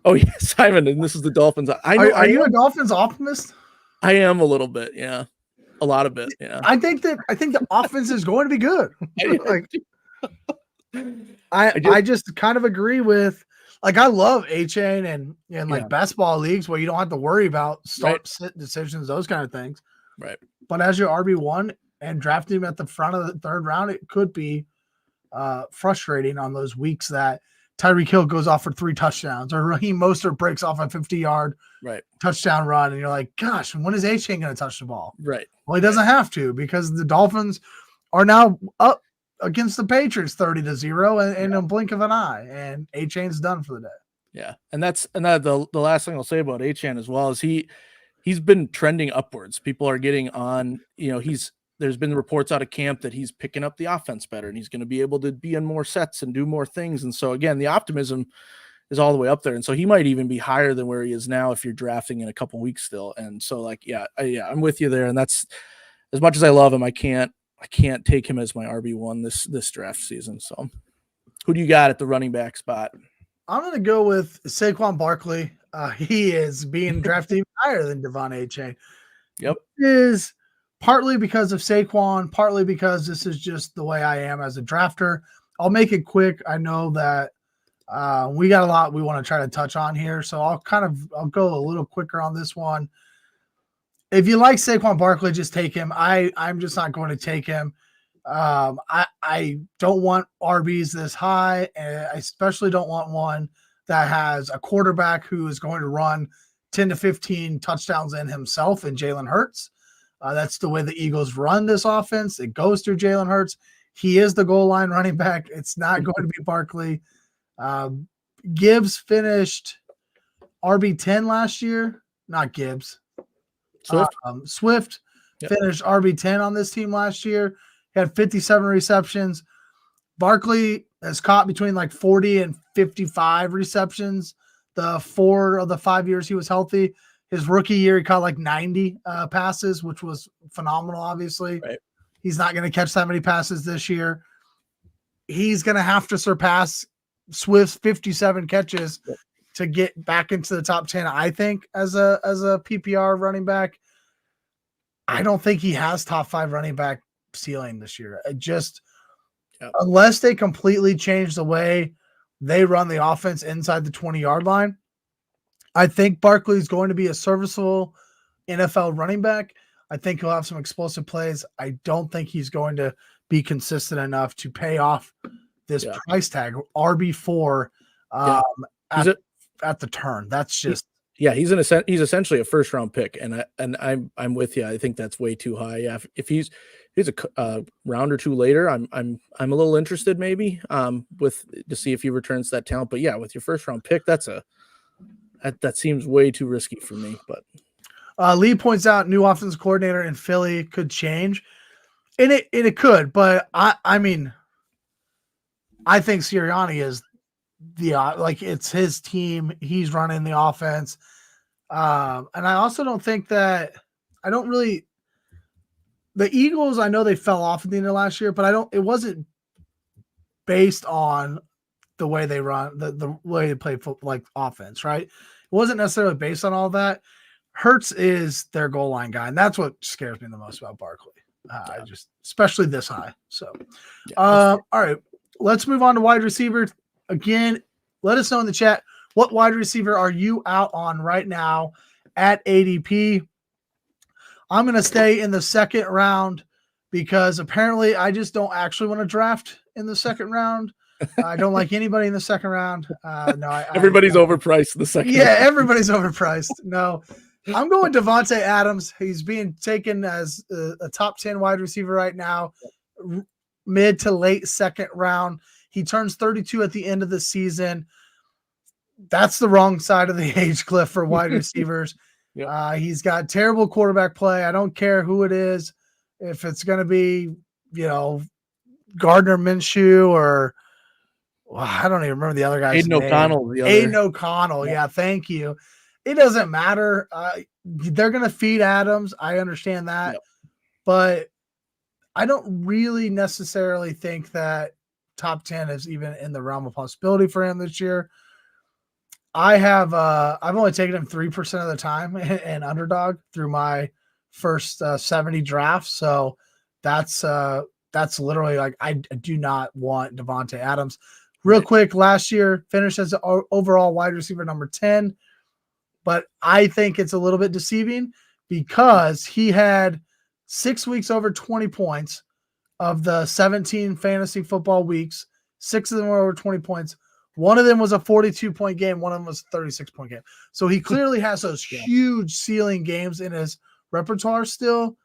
oh yeah, Simon, and this is the Dolphins. Are you a Dolphins optimist? I am a little bit. Yeah. A lot of it. Yeah. I think the offense is going to be good. I just kind of agree with, like, I love A-Chain and like best ball leagues where you don't have to worry about sit decisions, those kind of things. Right. But as your RB1 and drafting him at the front of the 3rd round, it could be frustrating on those weeks that Tyreek Hill goes off for 3 touchdowns or Raheem Mostert breaks off a 50-yard touchdown run. And you're like, gosh, when is A-Chain going to touch the ball? Right. Well, he doesn't have to, because the Dolphins are now up against the Patriots 30-0 in a blink of an eye, and A-Chain's done for the day. Yeah. And the last thing I'll say about A-Chain as well is he's been trending upwards. People are getting on, there's been reports out of camp that he's picking up the offense better and he's going to be able to be in more sets and do more things. And so again, the optimism is all the way up there. And so he might even be higher than where he is now if you're drafting in a couple weeks still. And so, like, I'm with you there. And that's, as much as I love him, I can't take him as my RB1 this draft season. So who do you got at the running back spot? I'm going to go with Saquon Barkley. He is being drafted higher than Devon A-Chain. Yep. It is partly because of Saquon, partly because this is just the way I am as a drafter. I'll make it quick. I know that we got a lot we want to try to touch on here, so I'll go a little quicker on this one. If you like Saquon Barkley, just take him. I'm just not going to take him. I don't want RBs this high, and I especially don't want one that has a quarterback who is going to run 10 to 15 touchdowns in himself in Jalen Hurts. That's the way the Eagles run this offense. It goes through Jalen Hurts. He is the goal line running back. It's not going to be Barkley. Gibbs finished RB10 last year. Not Gibbs. Swift finished RB10 on this team last year. He had 57 receptions. Barkley has caught between like 40 and 55 receptions the 4 of the 5 years he was healthy. His rookie year, he caught like 90 passes, which was phenomenal, obviously. Right. He's not going to catch that many passes this year. He's going to have to surpass Swift's 57 catches to get back into the top 10, I think, as a PPR running back. I don't think he has top 5 running back ceiling this year. Unless they completely change the way they run the offense inside the 20-yard line, I think Barkley's going to be a serviceable NFL running back. I think he'll have some explosive plays. I don't think he's going to be consistent enough to pay off this price tag, RB4 at the turn. That's just he's essentially a first round pick, and I'm with you. I think that's way too high. Yeah, if he's a round or two later, I'm a little interested maybe to see if he returns that talent. But yeah, with your first round pick, that seems way too risky for me. But Lee points out new offensive coordinator in Philly could change, and it could. But I mean, I think Sirianni is it's his team. He's running the offense. And I also don't think that I don't really the Eagles, I know they fell off at the end of last year, but it wasn't based on the way they run, the way they play like offense, right? It wasn't necessarily based on all that. Hurts is their goal line guy, and that's what scares me the most about Barkley. I just, especially this high. So, all right, let's move on to wide receiver. Again, let us know in the chat, what wide receiver are you out on right now at ADP? I'm going to stay in the second round because apparently I just don't actually want to draft in the second round. I don't like anybody in the second round. No, everybody's overpriced in the second round. Everybody's overpriced. No, I'm going Davante Adams. He's being taken as a top 10 wide receiver right now, mid to late second round. He turns 32 at the end of the season. That's the wrong side of the age cliff for wide receivers. Yep. He's got terrible quarterback play. I don't care who it is. If it's going to be, Gardner Minshew or I don't even remember the other guy's name. Aiden O'Connell. Yeah, thank you. It doesn't matter. They're going to feed Adams. I understand that. Yep. But I don't really necessarily think that top 10 is even in the realm of possibility for him this year. I've only taken him 3% of the time in underdog through my first 70 drafts. So that's literally like, I do not want Davante Adams. Real quick, last year finished as an overall wide receiver number 10, but I think it's a little bit deceiving because he had 6 weeks over 20 points of the 17 fantasy football weeks. 6 of them were over 20 points. One of them was a 42-point game. One of them was a 36-point game. So he clearly has those huge ceiling games in his repertoire still.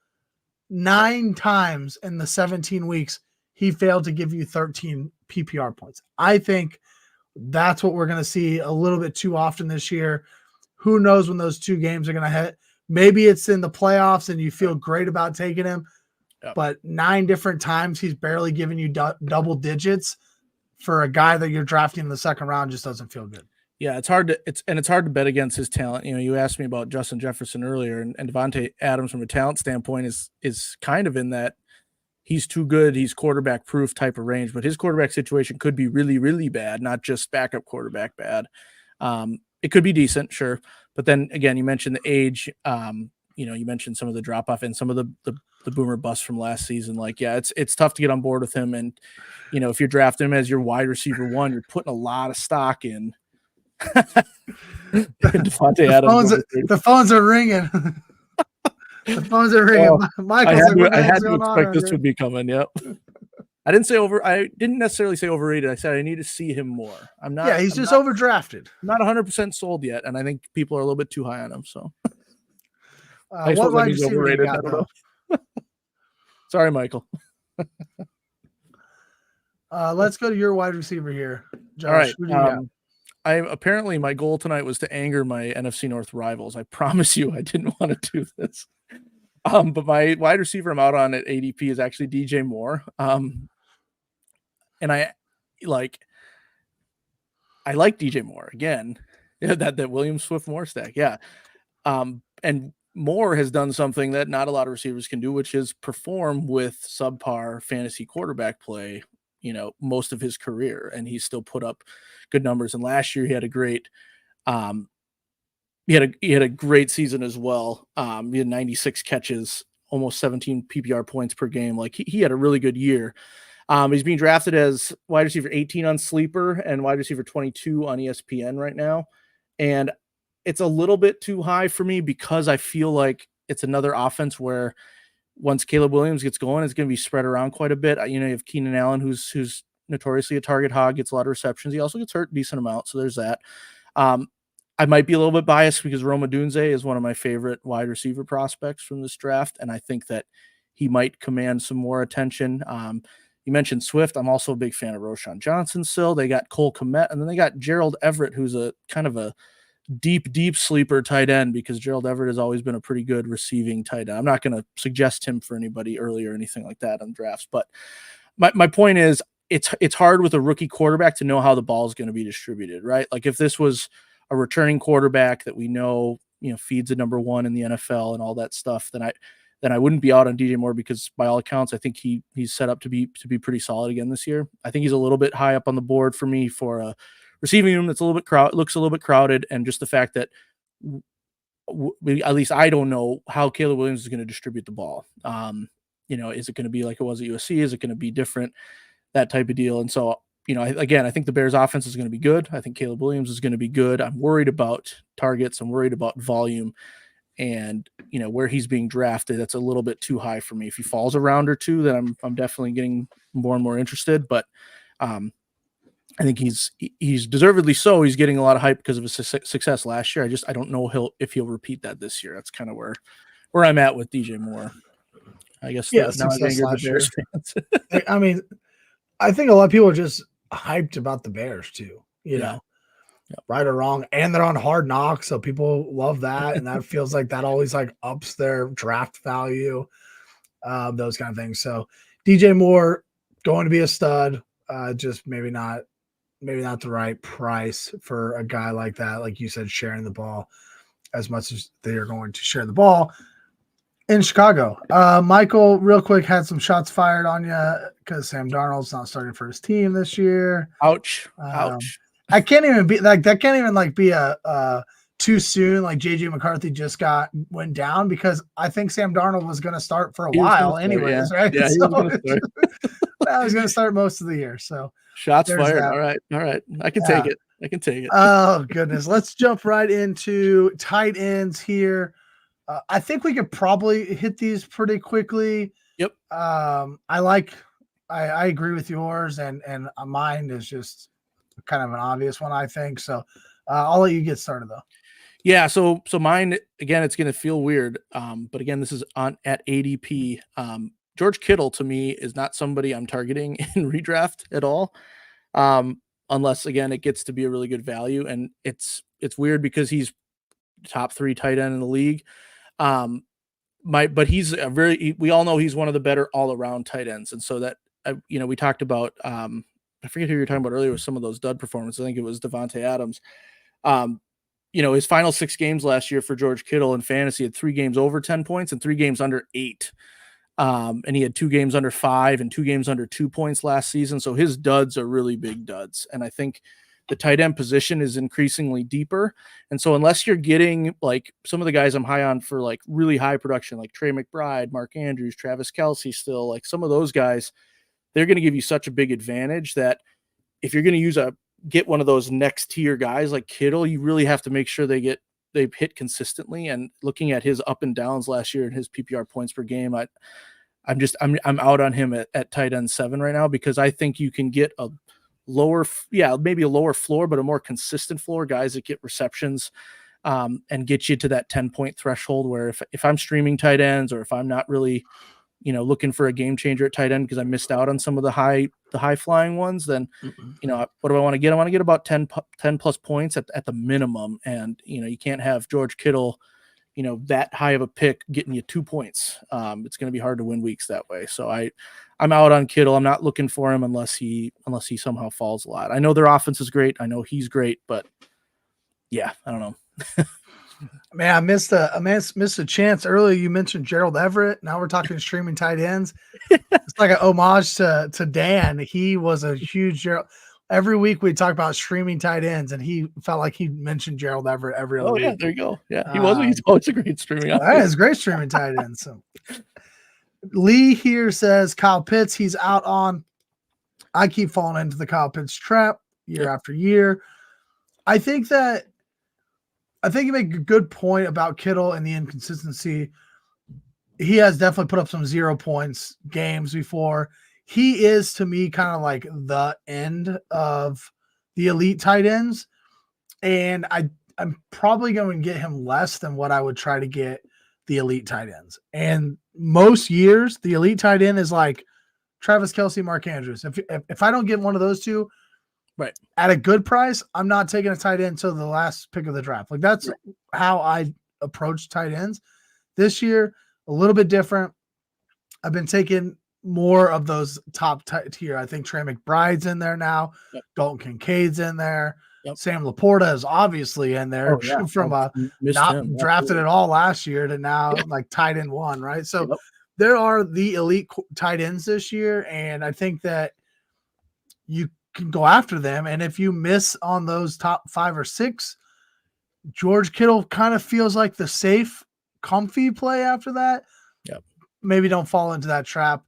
9 times in the 17 weeks, he failed to give you 13 PPR points. I think that's what we're going to see a little bit too often this year. Who knows when those 2 games are going to hit? Maybe it's in the playoffs and you feel great about taking him, but 9 different times he's barely giving you double digits for a guy that you're drafting in the second round just doesn't feel good. Yeah, it's hard to bet against his talent. You asked me about Justin Jefferson earlier, and Davante Adams from a talent standpoint is kind of in that he's too good, he's quarterback proof type of range, but his quarterback situation could be really, really bad, not just backup quarterback bad. It could be decent, sure. But then again, you mentioned the age, you mentioned some of the drop off and some of the boomer bust from last season. It's tough to get on board with him. And, if you're drafting him as your wide receiver 1, you're putting a lot of stock in. Davante Adams. The phones are ringing. The phones are ringing. Well, I had to expect this would be coming. Yep. I didn't necessarily say overrated. I said I need to see him more. I'm not. Yeah, he's just overdrafted. I'm not 100% sold yet, and I think people are a little bit too high on him. So, what wide receiver overrated? I don't know. Sorry, Michael. Let's go to your wide receiver here, Josh. All right. Who do you got? Apparently my goal tonight was to anger my NFC North rivals. I promise you, I didn't want to do this. But my wide receiver I'm out on at ADP is actually DJ Moore. And I like DJ Moore again. Yeah, that William Swift Moore stack. Yeah. And Moore has done something that not a lot of receivers can do, which is perform with subpar fantasy quarterback play, most of his career. And he's still put up good numbers. And last year he had a great, he had a great season as well. He had 96 catches, almost 17 PPR points per game. Like he had a really good year. He's being drafted as wide receiver 18 on Sleeper and wide receiver 22 on ESPN right now. And it's a little bit too high for me because I feel like it's another offense where once Caleb Williams gets going, it's going to be spread around quite a bit. You have Keenan Allen, who's notoriously a target hog, gets a lot of receptions. He also gets hurt a decent amount. So there's that. I might be a little bit biased because Rome Odunze is one of my favorite wide receiver prospects from this draft. And I think that he might command some more attention. You mentioned Swift. I'm also a big fan of Roshan Johnson still. They got Cole Kmet, and then they got Gerald Everett, who's a kind of a deep sleeper tight end because Gerald Everett has always been a pretty good receiving tight end. I'm not going to suggest him for anybody early or anything like that on drafts, but my point is it's hard with a rookie quarterback to know how the ball is going to be distributed, right? Like if this was a returning quarterback that we know feeds a number one in the NFL and all that stuff, then I wouldn't be out on DJ Moore, because by all accounts, I think he's set up to be pretty solid again this year. I think he's a little bit high up on the board for me for a receiving room that's a little bit looks a little bit crowded, and just the fact that at least I don't know how Caleb Williams is going to distribute the ball. Is it going to be like it was at USC? Is it going to be different? That type of deal. And so, I think the Bears offense is going to be good. I think Caleb Williams is going to be good. I'm worried about targets. I'm worried about volume, and where he's being drafted, that's a little bit too high for me. If he falls a round or two, then I'm definitely getting more and more interested. But I think he's deservedly so. He's getting a lot of hype because of his success last year. I don't know if he'll repeat that this year. That's kind of where I'm at with DJ Moore. I guess success last year. I mean, I think a lot of people are just hyped about the Bears too. You know, right or wrong, and they're on Hard Knocks, so people love that, and that feels like that always like ups their draft value, those kind of things. So DJ Moore going to be a stud, just maybe not the right price for a guy like that. Like you said, sharing the ball as much as they are going to share the ball in Chicago. Michael, real quick, had some shots fired on you because Sam Darnold's not starting for his team this year. Ouch. I can't even be like that. Can't even like be a too soon. Like JJ McCarthy just went down, because I think Sam Darnold was going to start for a while anyways, right? Yeah, so he's going to start most of the year. So shots fired. All right. I can take it. Oh goodness. Let's jump right into tight ends here. I think we could probably hit these pretty quickly. Yep. I agree with yours, and mine is just kind of an obvious one, I think. So I'll let you get started though. Yeah. So mine, again, it's going to feel weird. But again, this is at ADP. George Kittle to me is not somebody I'm targeting in redraft at all. Unless again, it gets to be a really good value, and it's weird because he's top 3 tight end in the league. But he's we all know he's one of the better all around tight ends. And so that, we talked about, I forget who you were talking about earlier with some of those dud performances. I think it was Devontae Adams. His final 6 games last year for George Kittle in fantasy had 3 games over 10 points and 3 games under 8. And he had 2 games under 5 and 2 games under 2 points last season. So his duds are really big duds. And I think the tight end position is increasingly deeper. And so unless you're getting like some of the guys I'm high on for like really high production, like Trey McBride, Mark Andrews, Travis Kelce, still like some of those guys, they're going to give you such a big advantage that if you're going to get one of those next tier guys like Kittle, you really have to make sure they hit consistently. And looking at his up and downs last year and his PPR points per game, I'm out on him at tight end 7 right now, because I think you can get maybe a lower floor, but a more consistent floor, guys that get receptions and get you to that 10-point threshold, where if I'm streaming tight ends, or if I'm not really, looking for a game changer at tight end because I missed out on some of the high flying ones, then, what do I want to get? I want to get about 10 plus points at the minimum. And, you can't have George Kittle, that high of a pick getting you 2 points. It's going to be hard to win weeks that way. So I'm out on Kittle. I'm not looking for him unless he somehow falls a lot. I know their offense is great. I know he's great, but yeah, I don't know. Man, I missed a chance earlier. You mentioned Gerald Everett. Now we're talking streaming tight ends. It's like an homage to Dan. He was a huge Gerald. Every week we talk about streaming tight ends, and he felt like he mentioned Gerald Everett every other week. Yeah, there you go. Yeah, he's always a great streaming. That is great streaming tight end. So Lee here says Kyle Pitts, he's out on. I keep falling into the Kyle Pitts trap year after year. I think you make a good point about Kittle and the inconsistency. He has definitely put up some 0 points games before. He is, to me, kind of like the end of the elite tight ends. And I'm probably going to get him less than what I would try to get the elite tight ends. And most years, the elite tight end is like Travis Kelce, Mark Andrews. If I don't get one of those two, right, at a good price, I'm not taking a tight end until the last pick of the draft. Like that's how I approach tight ends. This year, a little bit different. I've been taking more of those top tier. I think Trey McBride's in there now. Dalton Kincaid's in there. Yep. Sam Laporta is obviously in there from Missed not him. drafted Absolutely. at all last year to now like tight end one, right? So Yep. there are the elite tight ends this year, and I think that you can go after them. And if you miss on those top 5 or 6, George Kittle kind of feels like the safe, comfy play after that. Yep. Maybe don't fall into that trap.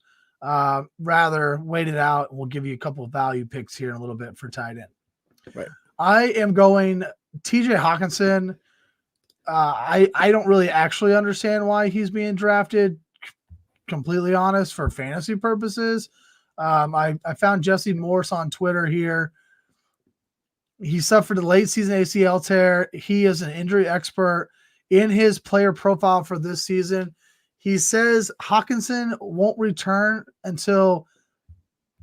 Rather wait it out. We'll give you a couple of value picks here in a little bit for tight end. Right. I am going TJ Hawkinson. I don't really actually understand why he's being drafted, completely honest, for fantasy purposes. I found Jesse Morse on Twitter here. He suffered a late season ACL tear. He is an injury expert. In his player profile for this season, he says Hawkinson won't return until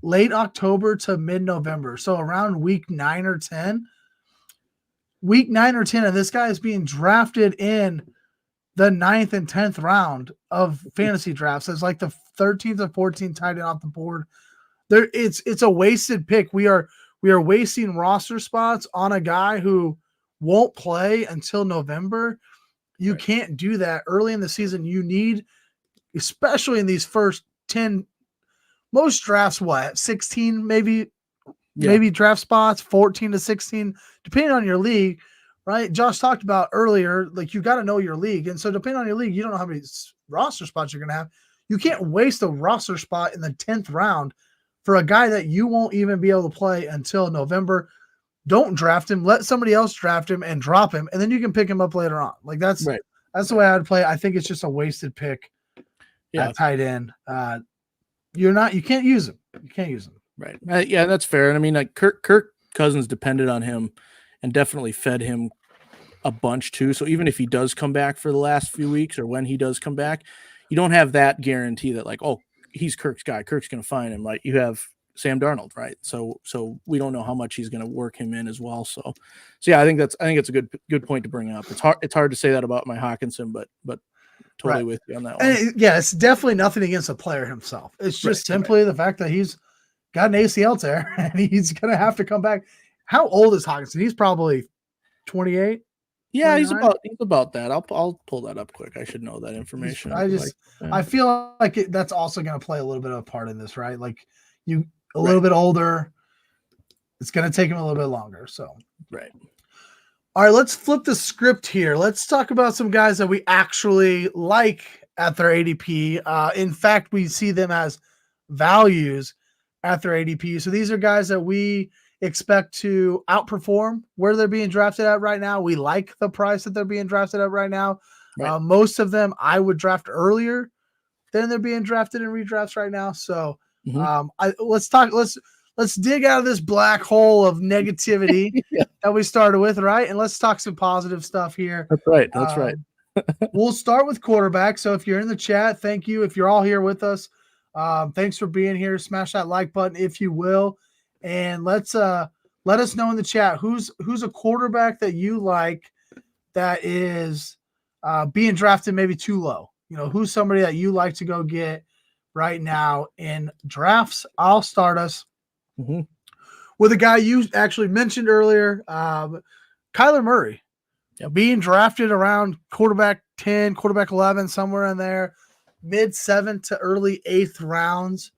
late October to mid-November. So around week 9 or 10. Week 9 or 10, and this guy is being drafted in the 9th and 10th round of fantasy drafts. It's like the 13th or 14th tight end off the board. It's a wasted pick. We are wasting roster spots on a guy who won't play until November. You can't do that early in the season. You need, especially in these first 10, most drafts, 16 maybe draft spots, 14 to 16, depending on your league, right? Josh talked about earlier, like you got to know your league. And so depending on your league, you don't know how many roster spots you're going to have. You can't waste a roster spot in the 10th round for a guy that you won't even be able to play until November. Don't draft him. Let somebody else draft him and drop him, and then you can pick him up later on. Like that's the way I would play. I think it's just a wasted pick at tight end. You can't use him. You can't use him. Right. Yeah, that's fair. And I mean, like Kirk Cousins depended on him and definitely fed him a bunch too. So even if he does come back for the last few weeks or when he does come back, you don't have that guarantee that like, oh, he's Kirk's guy. Kirk's going to find him. Like you have Sam Darnold, right? So we don't know how much he's going to work him in as well. So yeah, I think it's a good point to bring up. It's hard to say that about my Hawkinson, but totally with you on that one. And it's definitely nothing against the player himself. It's just simply the fact that he's got an ACL tear and he's going to have to come back. How old is Hawkinson? He's probably 28. Yeah, 29? he's about that. I'll pull that up quick. I should know that information. I feel like that's also going to play a little bit of a part in this, right? Like you a little bit older, it's going to take him a little bit longer. So all right, let's flip the script here. Let's talk about some guys that we actually like at their ADP. In fact, we see them as values at their ADP. So these are guys that we expect to outperform where they're being drafted at right now. We like the price that they're being drafted at right now. Most of them I would draft earlier than they're being drafted in redrafts right now. So let's dig out of this black hole of negativity that we started with, right? And let's talk some positive stuff here. That's right. We'll start with quarterback. So if you're in the chat, thank you. If you're all here with us, thanks for being here. Smash that like button if you will. And let us know in the chat who's a quarterback that you like that is being drafted maybe too low. You know, who's somebody that you like to go get right now in drafts. I'll start us with a guy you actually mentioned earlier, Kyler Murray, being drafted around quarterback 10, quarterback 11, somewhere in there, mid 7th to early 8th rounds.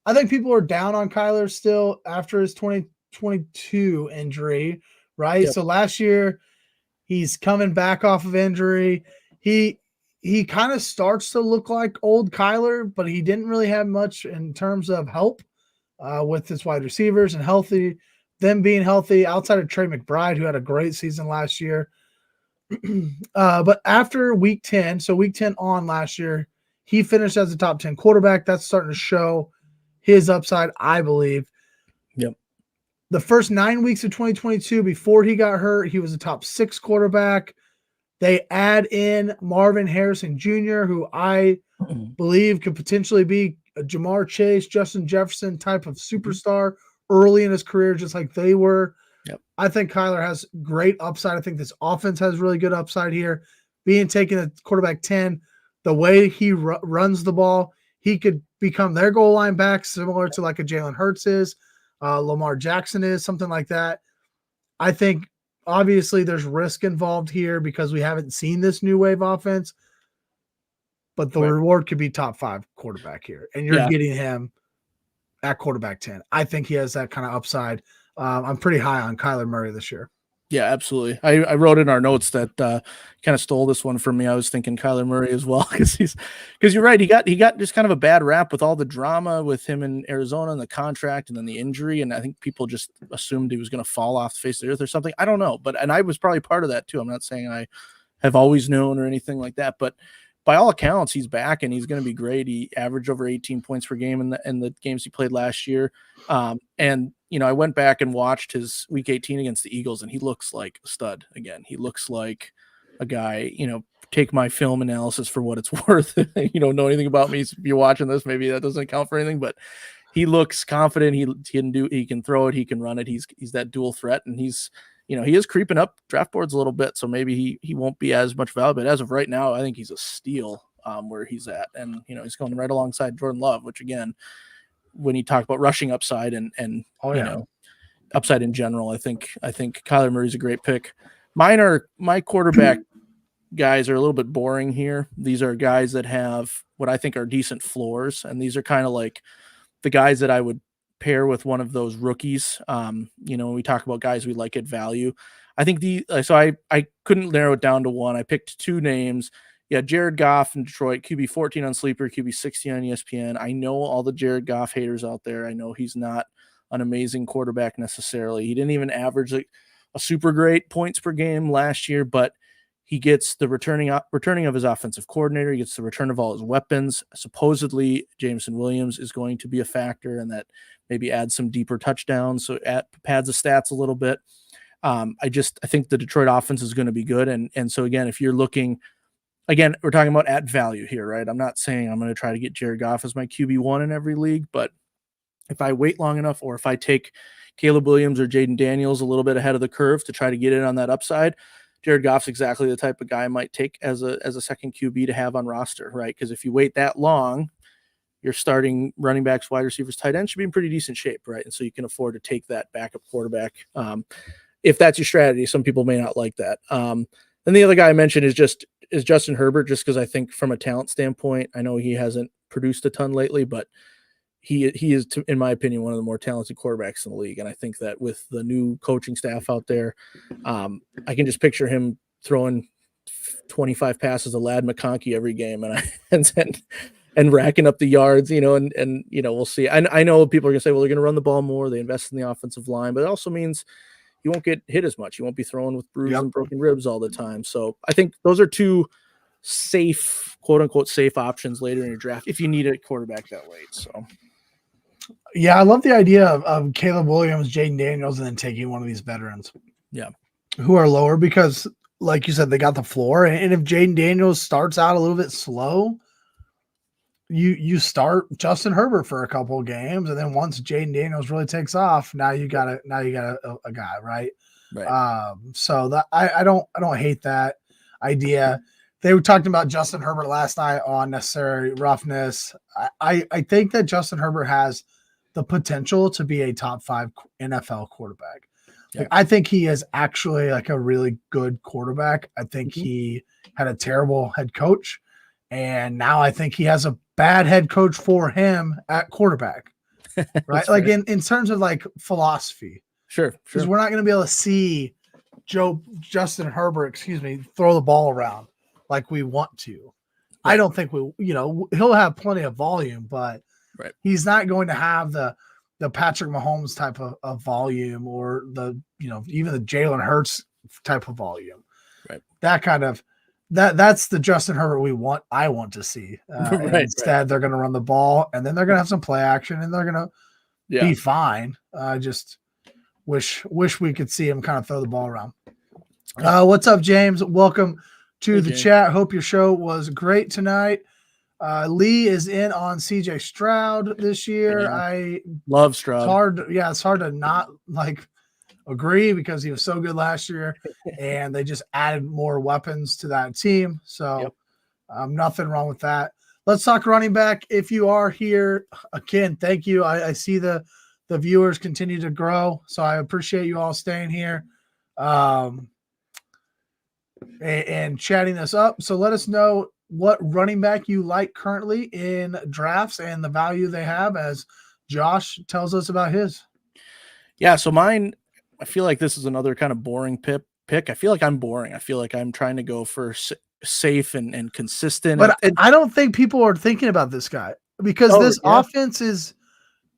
I think people are down on Kyler still after his 2022 injury, right? So last year he's coming back off of injury. He kind of starts to look like old Kyler, but he didn't really have much in terms of help with his wide receivers and them being healthy outside of Trey McBride, who had a great season last year. But after week 10, so week 10 on last year, he finished as a top 10 quarterback. That's starting to show his upside, I believe. The first 9 weeks of 2022, before he got hurt, he was a top 6 quarterback. They add in Marvin Harrison Jr., who I believe could potentially be a Jamar Chase, Justin Jefferson type of superstar early in his career, just like they were. I think Kyler has great upside. I think this offense has really good upside here. Being taken at quarterback 10, the way he runs the ball, he could become their goal line back, similar to like a Jalen Hurts is, Lamar Jackson is, something like that. I think obviously there's risk involved here because we haven't seen this new wave offense, but the reward could be top 5 quarterback here, and you're getting him at quarterback 10. I think he has that kind of upside. I'm pretty high on Kyler Murray this year. Yeah, absolutely. I wrote in our notes that kind of stole this one from me. I was thinking Kyler Murray as well because you're right. He got just kind of a bad rap with all the drama with him in Arizona and the contract and then the injury, and I think people just assumed he was going to fall off the face of the earth or something. I don't know, and I was probably part of that too. I'm not saying I have always known or anything like that, but by all accounts, he's back and he's going to be great. He averaged over 18 points per game in the games he played last year. And, I went back and watched his week 18 against the Eagles, and he looks like a stud again. He looks like a guy, take my film analysis for what it's worth. You don't know anything about me. So if you're watching this, maybe that doesn't count for anything, but he looks confident. He can throw it. He can run it. He's that dual threat, and he is creeping up draft boards a little bit, so maybe he won't be as much value. But as of right now, I think he's a steal where he's at, and he's going right alongside Jordan Love, which again, when you talk about rushing upside and upside in general, I think Kyler Murray's a great pick. My quarterback guys are a little bit boring here. These are guys that have what I think are decent floors, and these are kind of like the guys that I would pair with one of those rookies. When we talk about guys we like at value, I think I couldn't narrow it down to one. I picked 2 names. Yeah, Jared Goff in Detroit, QB 14 on Sleeper, QB 16 on ESPN. I know all the Jared Goff haters out there. I know he's not an amazing quarterback necessarily. He didn't even average a super great points per game last year, but he gets the returning of his offensive coordinator. He gets the return of all his weapons. Supposedly, Jameson Williams is going to be a factor, and that maybe adds some deeper touchdowns, so pads the stats a little bit. I think the Detroit offense is going to be good, and so again, if you're looking, again, we're talking about at value here, right? I'm not saying I'm going to try to get Jared Goff as my QB1 in every league, but if I wait long enough, or if I take Caleb Williams or Jaden Daniels a little bit ahead of the curve to try to get in on that upside, Jared Goff's exactly the type of guy I might take as a second QB to have on roster, right? Because if you wait that long, your starting running backs, wide receivers, tight ends should be in pretty decent shape, right? And so you can afford to take that backup quarterback if that's your strategy. Some people may not like that. And the other guy I mentioned is Justin Herbert, just because I think from a talent standpoint, I know he hasn't produced a ton lately, but he is, in my opinion, one of the more talented quarterbacks in the league. And I think that with the new coaching staff out there, I can just picture him throwing 25 passes to Ladd McConkey every game and racking up the yards, and we'll see. I know people are going to say, well, they're going to run the ball more. They invest in the offensive line, but it also means you won't get hit as much. You won't be throwing with bruised and broken ribs all the time. So I think those are 2 safe, quote unquote, safe options later in your draft if you need a quarterback that late. So. Yeah, I love the idea of Caleb Williams, Jaden Daniels, and then taking one of these veterans. Yeah. Who are lower because, like you said, they got the floor. And if Jaden Daniels starts out a little bit slow, you start Justin Herbert for a couple of games, and then once Jaden Daniels really takes off, now you got a guy, right? Right. So that I don't hate that idea. They were talking about Justin Herbert last night on Necessary Roughness. I think that Justin Herbert has the potential to be a top 5 NFL quarterback. Yeah. Like, I think he is actually like a really good quarterback. I think he had a terrible head coach, and now I think he has a bad head coach for him at quarterback, right? Like in terms of like philosophy. Sure. Because we're not going to be able to see Justin Herbert, throw the ball around like we want to. Right. I don't think he'll have plenty of volume, but he's not going to have the Patrick Mahomes type of volume, or even the Jalen Hurts type of volume. Right. That kind of that's the Justin Herbert I want to see. Instead, they're going to run the ball, and then they're going to have some play action, and they're going to be fine. Just wish we could see him kind of throw the ball around. What's up, James? Welcome to the chat. Hope your show was great tonight. Lee is in on CJ Stroud this year. Yeah. I love Stroud. It's hard to not agree because he was so good last year, and they just added more weapons to that team. So nothing wrong with that. Let's talk running back. If you are here again, thank you. I see the viewers continue to grow, so I appreciate you all staying here. and chatting us up. So let us know what running back you like currently in drafts and the value they have, as Josh tells us about his. Yeah, so mine, I feel like this is another kind of boring pick. I feel like I'm boring. I feel like I'm trying to go for safe and consistent. But and I don't think people are thinking about this guy because this offense is,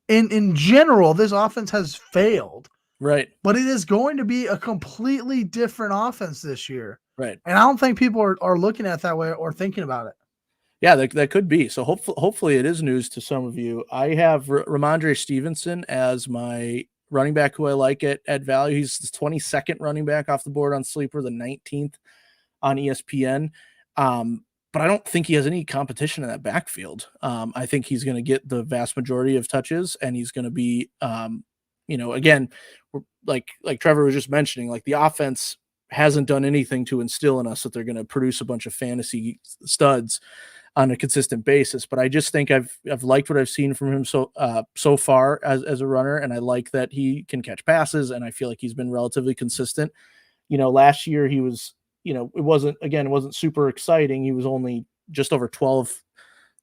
in general, this offense has failed. Right. But it is going to be a completely different offense this year. Right. And I don't think people are looking at it that way or thinking about it. Yeah, that could be. So hopefully it is news to some of you. I have Ramondre Stevenson as my running back who I like at value. He's the 22nd running back off the board on Sleeper, the 19th on ESPN. But I don't think he has any competition in that backfield. I think he's going to get the vast majority of touches, and he's going to be, again, like Trevor was just mentioning, like the offense hasn't done anything to instill in us that they're going to produce a bunch of fantasy studs on a consistent basis. But I just think I've liked what I've seen from him so far as a runner, and I like that he can catch passes, and I feel like he's been relatively consistent. Last year he was, it wasn't super exciting. He was only just over 12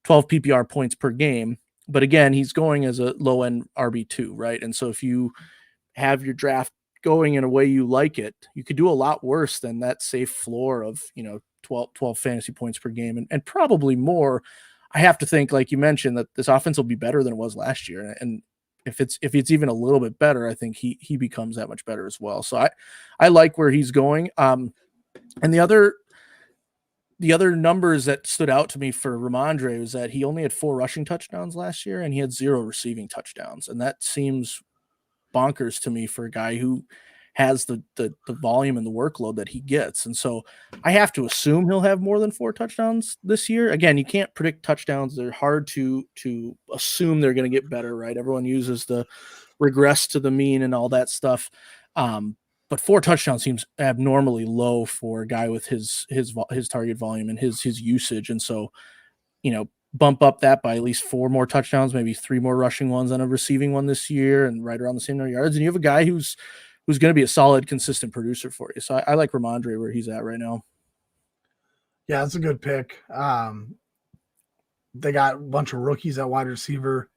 PPR points per game. But again, he's going as a low end RB2, right? And so if you have your draft going in a way you like it, you could do a lot worse than that safe floor of, 12 fantasy points per game and probably more. I have to think, like you mentioned, that this offense will be better than it was last year. And if it's even a little bit better, I think he becomes that much better as well. So I like where he's going. And the other numbers that stood out to me for Ramondre was that he only had 4 rushing touchdowns last year and he had 0 receiving touchdowns. And that seems bonkers to me for a guy who has the volume and the workload that he gets. And so I have to assume he'll have more than 4 touchdowns this year. Again, you can't predict touchdowns. They're hard to assume they're going to get better, right? Everyone uses the regress to the mean and all that stuff. But 4 touchdowns seems abnormally low for a guy with his target volume and his usage. And so, bump up that by at least 4 more touchdowns, maybe 3 more rushing ones and a receiving one this year, and right around the same number of yards. And you have a guy who's going to be a solid, consistent producer for you. So I like Ramondre where he's at right now. Yeah, that's a good pick. They got a bunch of rookies at wide receiver.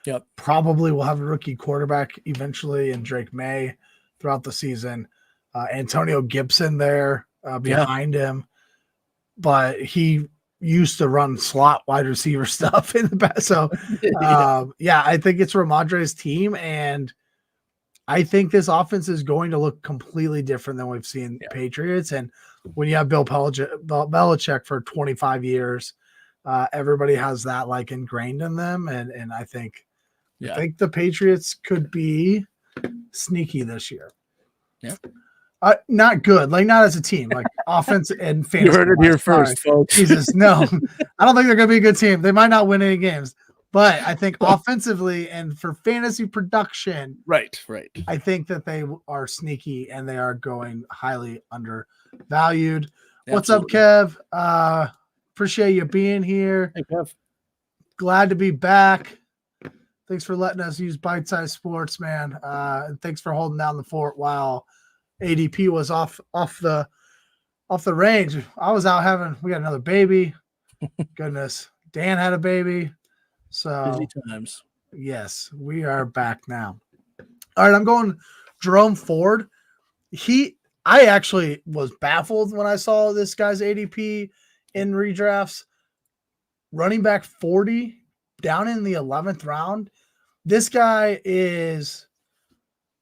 Yep. Probably will have a rookie quarterback eventually in Drake May throughout the season. Antonio Gibson there behind him. But he used to run slot wide receiver stuff in the past. So, I think it's Ramondre's team, and I think this offense is going to look completely different than we've seen Patriots. And when you have Bill Belichick for 25 years, everybody has that like ingrained in them. And I think the Patriots could be sneaky this year. Yeah. Not good, like not as a team, like offense and fantasy. You heard it here first, folks. Jesus, no, I don't think they're going to be a good team. They might not win any games, but I think offensively and for fantasy production, right. I think that they are sneaky and they are going highly undervalued. Absolutely. What's up, Kev? Appreciate you being here. Hey, Kev. Glad to be back. Thanks for letting us use Bite Size Sports, man. And thanks for holding down the fort while ADP was off the range. I was out we got another baby. Goodness. Dan had a baby. So busy times. Yes, we are back now. All right, I'm going Jerome Ford. I actually was baffled when I saw this guy's ADP in redrafts. Running back 40 down in the 11th round. This guy is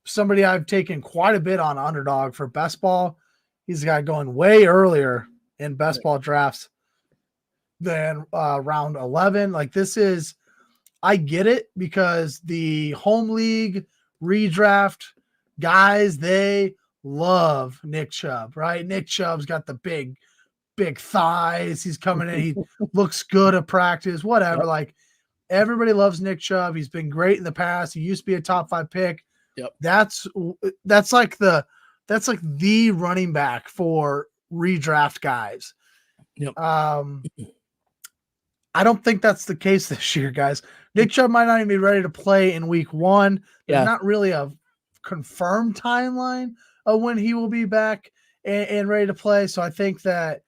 somebody I've taken quite a bit on Underdog for best ball. He's a guy going way earlier in best ball drafts than round 11. Like I get it because the home league redraft guys, they love Nick Chubb, right? Nick Chubb's got the big thighs. He's coming in. He looks good at practice, whatever. Yep. Like everybody loves Nick Chubb. He's been great in the past. He used to be a top 5 pick. Yep. That's like the running back for redraft guys. Yep. I don't think that's the case this year, guys. Nick Chubb might not even be ready to play in week 1. There's not really a confirmed timeline of when he will be back and ready to play. So I think that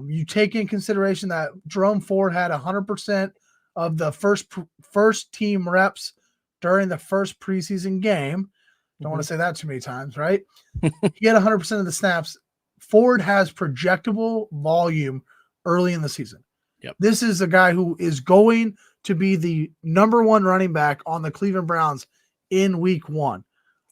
you take in consideration that Jerome Ford had 100% of the first team reps during the first preseason game. Don't want to say that too many times, right? He had 100% of the snaps. Ford has projectable volume early in the season. Yep. This is a guy who is going to be the number one running back on the Cleveland Browns in week 1.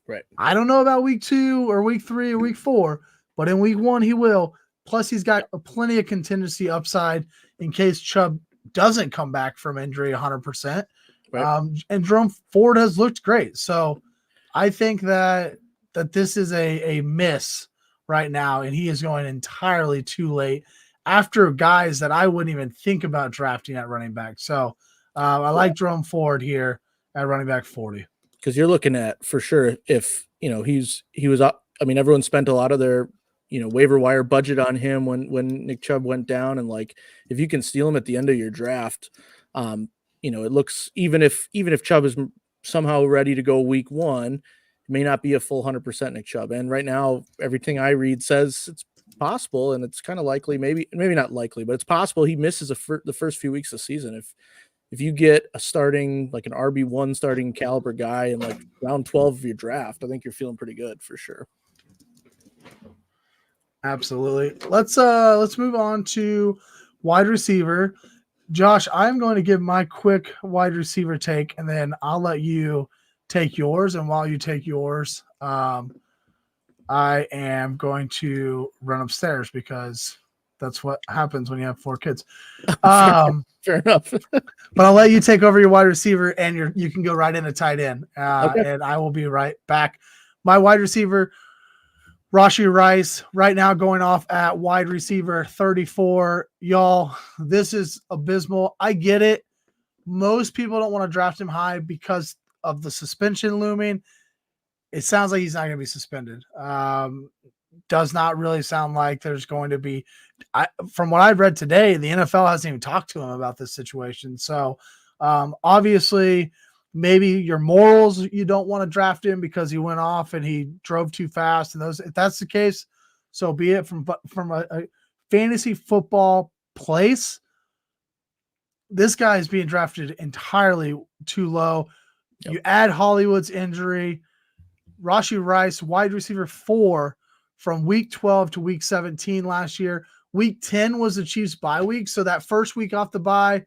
Right. I don't know about week 2 or week 3 or week 4, but in week 1 he will. Plus, he's got plenty of contingency upside in case Chubb doesn't come back from injury 100%. Right. And Jerome Ford has looked great. So I think that this is a miss right now, and he is going entirely too late after guys that I wouldn't even think about drafting at running back. So I like Jerome Ford here at running back 40. Because you're looking at, for sure, if he was up. I mean, everyone spent a lot of their waiver wire budget on him when Nick Chubb went down, and like if you can steal him at the end of your draft, it looks, even if Chubb is somehow ready to go week 1, it may not be a full 100% Nick Chubb. And right now, everything I read says it's possible, and it's kind of likely, maybe not likely, but it's possible he misses the first few weeks of the season. If you get a starting, like an RB1 starting caliber guy in like round 12 of your draft, I think you're feeling pretty good for sure. Absolutely. Let's move on to wide receiver. Josh, I'm going to give my quick wide receiver take, and then I'll let you take yours. And while you take yours, I am going to run upstairs because that's what happens when you have 4 kids. Fair enough. But I'll let you take over your wide receiver, and you can go right into tight end. Okay. And I will be right back. My wide receiver, Rashee Rice, right now going off at wide receiver 34. Y'all, this is abysmal. I get it. Most people don't want to draft him high because of the suspension looming. It sounds like he's not going to be suspended. Does not really sound like there's going to be. From what I've read today, the NFL hasn't even talked to him about this situation. So obviously, maybe your morals, you don't want to draft him because he went off and he drove too fast. And if that's the case, so be it. From a fantasy football place, this guy is being drafted entirely too low. Yep. You add Hollywood's injury, Rashee Rice, wide receiver 4 from week 12 to week 17 last year. Week 10 was the Chiefs' bye week. So that first week off the bye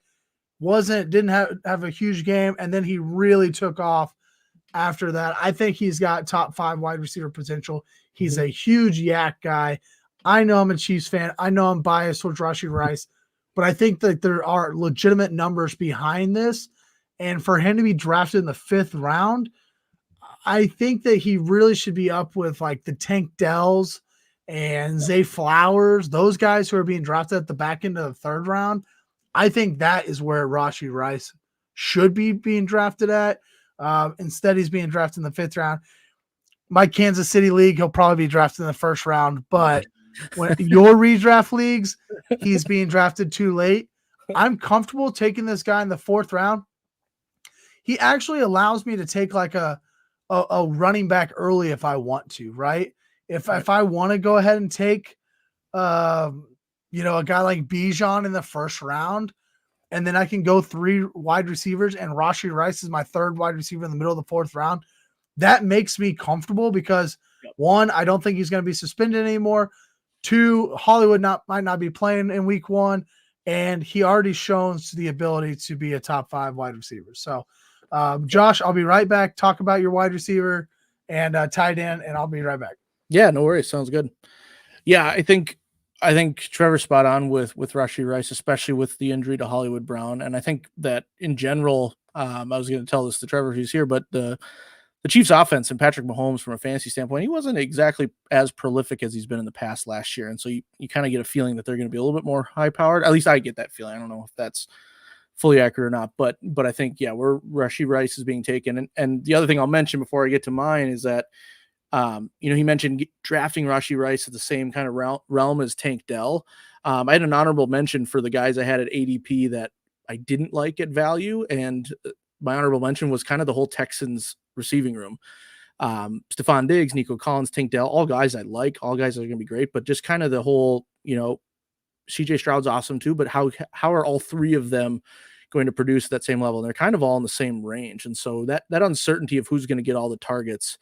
didn't have a huge game. And then he really took off after that. I think he's got top 5 wide receiver potential. He's a huge yak guy. I know I'm a Chiefs fan. I know I'm biased towards Rashee Rice, but I think that there are legitimate numbers behind this. And for him to be drafted in the 5th round, I think that he really should be up with like the Tank Dells and Zay Flowers, those guys who are being drafted at the back end of the 3rd round. I think that is where Rashee Rice should be being drafted at. Instead, he's being drafted in the 5th round. My Kansas City league, he'll probably be drafted in the 1st round. But when your redraft leagues, he's being drafted too late. I'm comfortable taking this guy in the 4th round. He actually allows me to take like a running back early if I want to, right? If I want to go ahead and take a guy like Bijan in the 1st round, and then I can go 3 wide receivers, and Rashee Rice is my 3rd wide receiver in the middle of the 4th round. That makes me comfortable because 1, I don't think he's going to be suspended anymore. 2, Hollywood might not be playing in week 1, and he already shows the ability to be a top 5 wide receiver. So, Josh, I'll be right back. Talk about your wide receiver and tight end, and I'll be right back. Yeah, no worries. Sounds good. Yeah, I think Trevor's spot on with Rashee Rice, especially with the injury to Hollywood Brown. And I think that in general, I was going to tell this to Trevor who's here, but the Chiefs offense and Patrick Mahomes from a fantasy standpoint, he wasn't exactly as prolific as he's been in the past last year. And so you kind of get a feeling that they're going to be a little bit more high powered. At least I get that feeling. I don't know if that's fully accurate or not, but I think, yeah, where Rashee Rice is being taken. And the other thing I'll mention before I get to mine is that, he mentioned drafting Rashee Rice at the same kind of realm as Tank Dell. I had an honorable mention for the guys I had at ADP that I didn't like at value. And my honorable mention was kind of the whole Texans receiving room. Stephon Diggs, Nico Collins, Tank Dell, all guys I like, all guys that are going to be great, but just kind of the whole, CJ Stroud's awesome too, but how are all three of them going to produce at that same level? And they're kind of all in the same range. And so that uncertainty of who's going to get all the targets,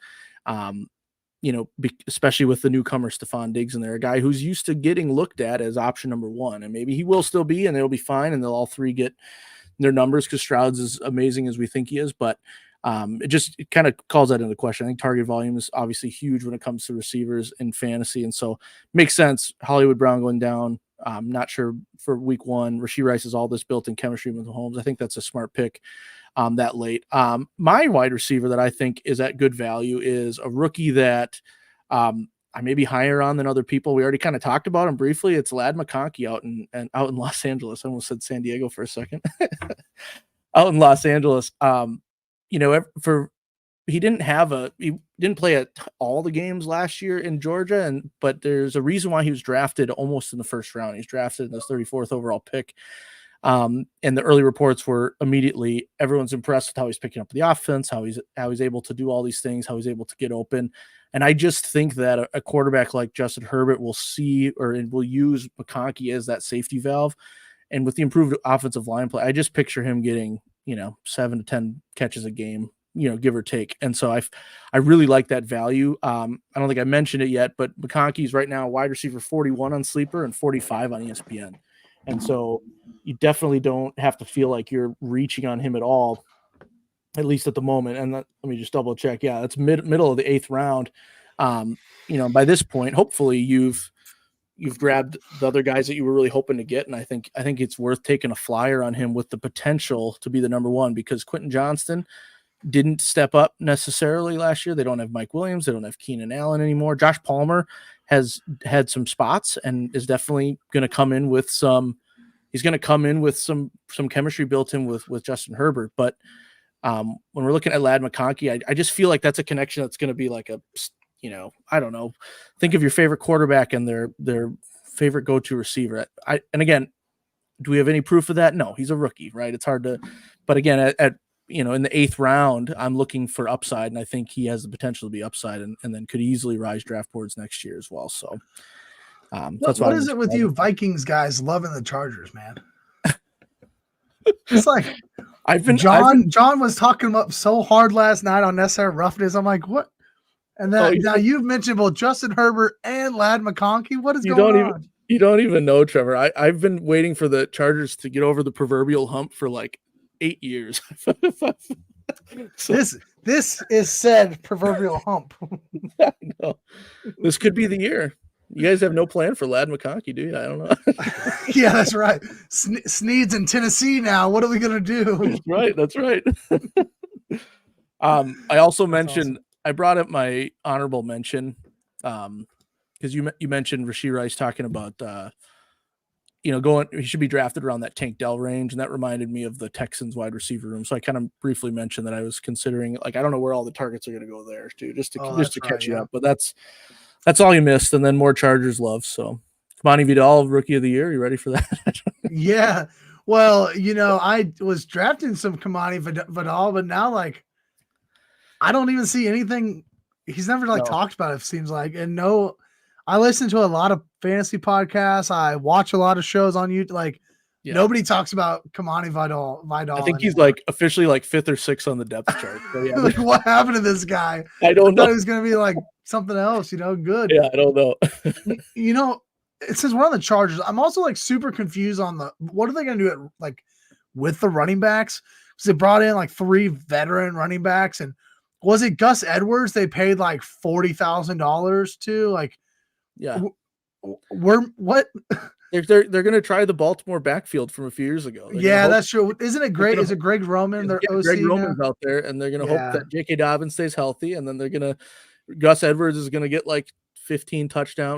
especially with the newcomer Stephon Diggs in there, a guy who's used to getting looked at as option number one, and maybe he will still be, and it'll be fine, and they'll all three get their numbers because Stroud's as amazing as we think he is. But it kind of calls that into question. I think target volume is obviously huge when it comes to receivers in fantasy. And so makes sense. Hollywood Brown going down. I'm not sure for week one. Rashee Rice has all this built-in chemistry with Mahomes. I think that's a smart pick that late. My wide receiver that I think is at good value is a rookie that I may be higher on than other people. We already kind of talked about him briefly. It's Ladd McConkey out in Los Angeles. I almost said San Diego for a second. Out in Los Angeles. He didn't play at all the games last year in Georgia, but there's a reason why he was drafted almost in the first round. He's drafted in the 34th overall pick. And the early reports were immediately everyone's impressed with how he's picking up the offense, how he's able to do all these things, how he's able to get open. And I just think that a quarterback like Justin Herbert will use McConkey as that safety valve. And with the improved offensive line play, I just picture him getting 7 to 10 catches a game, give or take. And so I really like that value. I don't think I mentioned it yet, but McConkey's right now wide receiver 41 on Sleeper and 45 on ESPN. And so you definitely don't have to feel like you're reaching on him at all, at least at the moment. And let me just double check. Yeah, that's middle of the 8th round. By this point, hopefully you've grabbed the other guys that you were really hoping to get. And I think it's worth taking a flyer on him with the potential to be the number one, because Quentin Johnston didn't step up necessarily last year. They don't have Mike Williams. They don't have Keenan Allen anymore. Josh Palmer has had some spots and is definitely going to come in with some chemistry built in with Justin Herbert. But when we're looking at Ladd McConkey, I just feel like that's a connection that's going to be like I don't know, think of your favorite quarterback and their favorite go-to receiver. And again, do we have any proof of that? No, he's a rookie, right? It's hard to, but again, at in the 8th round, I'm looking for upside, and I think he has the potential to be upside and then could easily rise draft boards next year as well. So that's what is it with you Vikings guys loving the Chargers, man? It's like John was talking up so hard last night on Necessary Roughness. I'm like, what? And then now you've mentioned both Justin Herbert and Ladd McConkey. What is going on? You don't even know, Trevor. I've been waiting for the Chargers to get over the proverbial hump for like 8 years. So, this is said proverbial hump. I know. This could be the year. You guys have no plan for Ladd McConkey, do you? I don't know. Yeah, that's right. Sneed's in Tennessee now. What are we going to do? That's right. I also mentioned, awesome. I brought up my honorable mention because you mentioned Rashee Rice talking about he should be drafted around that Tank Dell range, and that reminded me of the Texans wide receiver room. So I kind of briefly mentioned that I was considering, I don't know where all the targets are going to go there too, just to catch you up. But that's all you missed, and then more Chargers love. So Kamani Vidal, rookie of the year. You ready for that? Yeah. Well, I was drafting some Kamani Vidal, but now I don't even see anything. He's never talked about it, seems like. And no, I listen to a lot of fantasy podcasts. I watch a lot of shows on YouTube. Nobody talks about Kamani Vidal. I think he's officially 5th or 6th on the depth chart. So yeah. What happened to this guy? I don't know. He was going to be something else, good. Yeah, I don't know. Since we're on the Chargers, I'm also super confused on what are they going to do with the running backs? Because they brought in 3 veteran running backs, and was it Gus Edwards they paid $40,000 to? Yeah. What? They're going to try the Baltimore backfield from a few years ago. That's true. Isn't it great? Is it Greg Roman? Their OC Greg Roman's out there, and they're going to hope that J.K. Dobbins stays healthy, and then Gus Edwards is going to get 15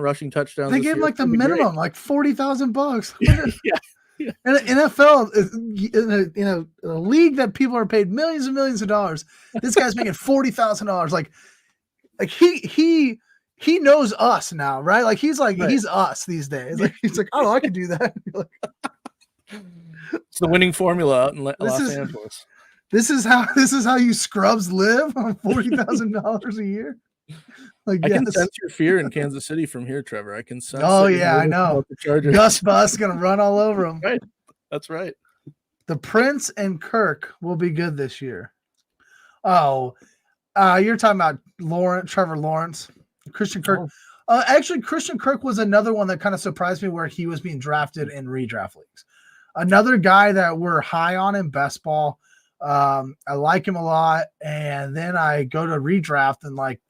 rushing touchdowns. They gave him the minimum, $40,000. Yeah. And the NFL in a league that people are paid millions and millions of dollars, this guy's making $40,000. He knows us now, right? He's he's us these days. He's oh, I could do that. It's the winning formula out in Los Angeles. This is how you scrubs live on $40,000 a year. Like, I can yes. sense your fear in Kansas City from here, Trevor. I can sense. Oh that you're yeah, I nervous know. about the Chargers. Gus Bus gonna run all over them. Right. That's right. The Prince and Kirk will be good this year. Oh, you're talking about Trevor Lawrence, Christian Kirk. Actually, Christian Kirk was another one that kind of surprised me where he was being drafted in redraft leagues. Another guy that we're high on in best ball. I like him a lot. And then I go to redraft and like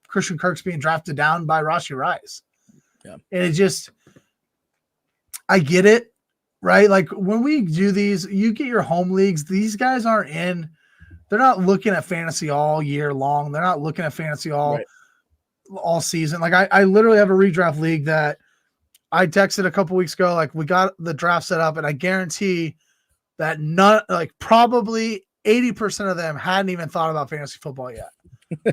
Christian Kirk's being drafted down by Rashee Rice. Yeah. And it just, I get it, right? Like when we do these, you get your home leagues. These guys aren't in. They're not looking at fantasy all year long. They're not looking at fantasy all season. Like I literally have a redraft league that I texted a couple weeks ago. Like we got the draft set up, and I guarantee that probably 80% of them hadn't even thought about fantasy football yet.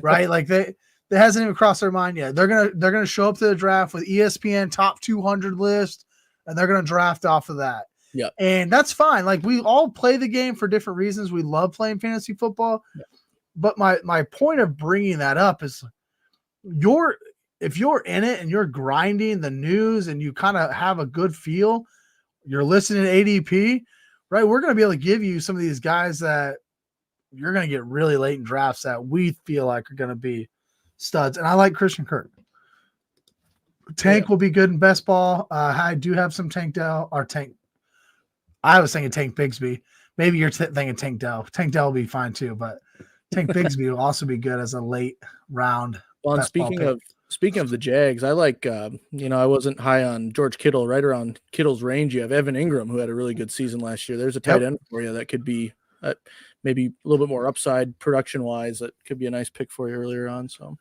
Right? Like they hasn't even crossed their mind yet. They're gonna show up to the draft with ESPN top 200 list, and they're gonna draft off of that. Yeah. And that's fine. Like we all play the game for different reasons. We love playing fantasy football. Yeah. But my point of bringing that up is if you're in it and you're grinding the news and you kind of have a good feel, you're listening to ADP, right? We're going to be able to give you some of these guys that you're going to get really late in drafts that we feel like are going to be studs. And I like Christian Kirk. Tank will be good in best ball. I do have some Tank Dell or Tank. I was thinking Tank Bigsby. Maybe you're thinking Tank Dell. Tank Dell will be fine too, but Tank Bigsby will also be good as a late round. Well, and speaking of the Jags, I like, I wasn't high on George Kittle. Right around Kittle's range, you have Evan Ingram, who had a really good season last year. There's a tight end for you that could be maybe a little bit more upside production-wise. That could be a nice pick for you earlier on. So,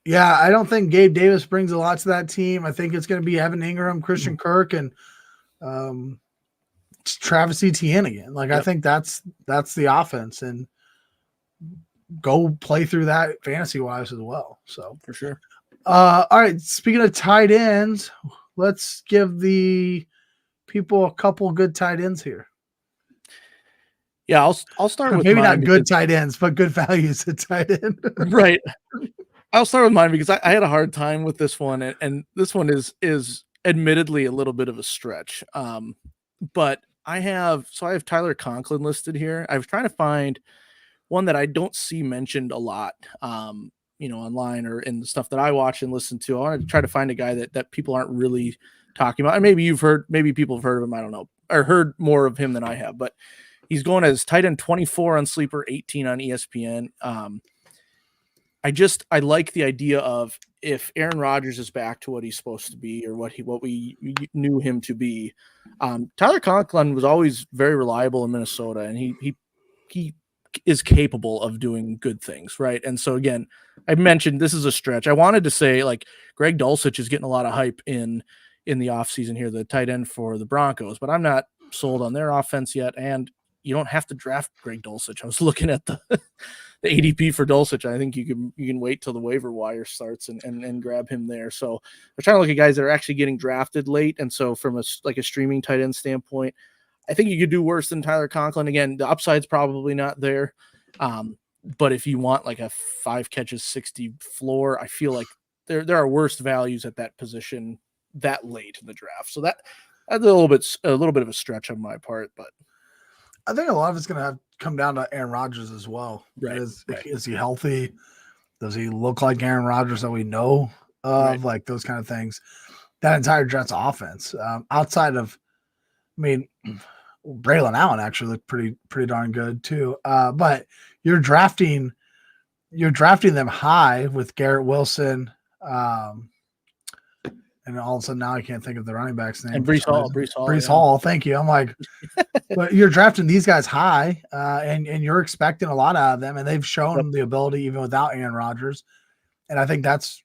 yeah, I don't think Gabe Davis brings a lot to that team. I think it's going to be Evan Ingram, Christian Kirk, and Travis Etienne again. Like I think that's the offense, and go play through that fantasy-wise as well. So for sure. All right. Speaking of tight ends, let's give the people a couple good tight ends here. Yeah, I'll start with maybe not good tight ends, but good values at tight end. Right. I'll start with mine because I had a hard time with this one, and this one is admittedly a little bit of a stretch. But I have Tyler Conklin listed here. I was trying to find one that I don't see mentioned a lot. Online or in the stuff that I watch and listen to. I wanted to try to find a guy that people aren't really talking about. And maybe people have heard of him. I don't know, or heard more of him than I have, but he's going as tight end 24 on Sleeper, 18 on ESPN. I like the idea of if Aaron Rodgers is back to what he's supposed to be or what we knew him to be. Tyler Conklin was always very reliable in Minnesota, and he is capable of doing good things, right? And so again, I mentioned this is a stretch. I wanted to say like Greg Dulcich is getting a lot of hype in the offseason here, the tight end for the Broncos, but I'm not sold on their offense yet. And you don't have to draft Greg Dulcich. I was looking at the ADP for Dulcich. I think you can wait till the waiver wire starts and grab him there. So we're trying to look at guys that are actually getting drafted late. And so from a streaming tight end standpoint, I think you could do worse than Tyler Conklin. Again, the upside's probably not there. But if you want like a 5 catches, 60 floor, I feel like there are worse values at that position that late in the draft. So that's a little bit of a stretch on my part, but I think a lot of it's going to come down to Aaron Rodgers as well. Right. Is he healthy? Does he look like Aaron Rodgers that we know of? Right. Like those kind of things. That entire Jets offense, outside of, Braylon Allen actually looked pretty darn good too. But you're drafting them high with Garrett Wilson, and all of a sudden now I can't think of the running back's name. And Breece Hall. Thank you. I'm like, but you're drafting these guys high, and you're expecting a lot out of them, and they've shown the ability even without Aaron Rodgers. And I think that's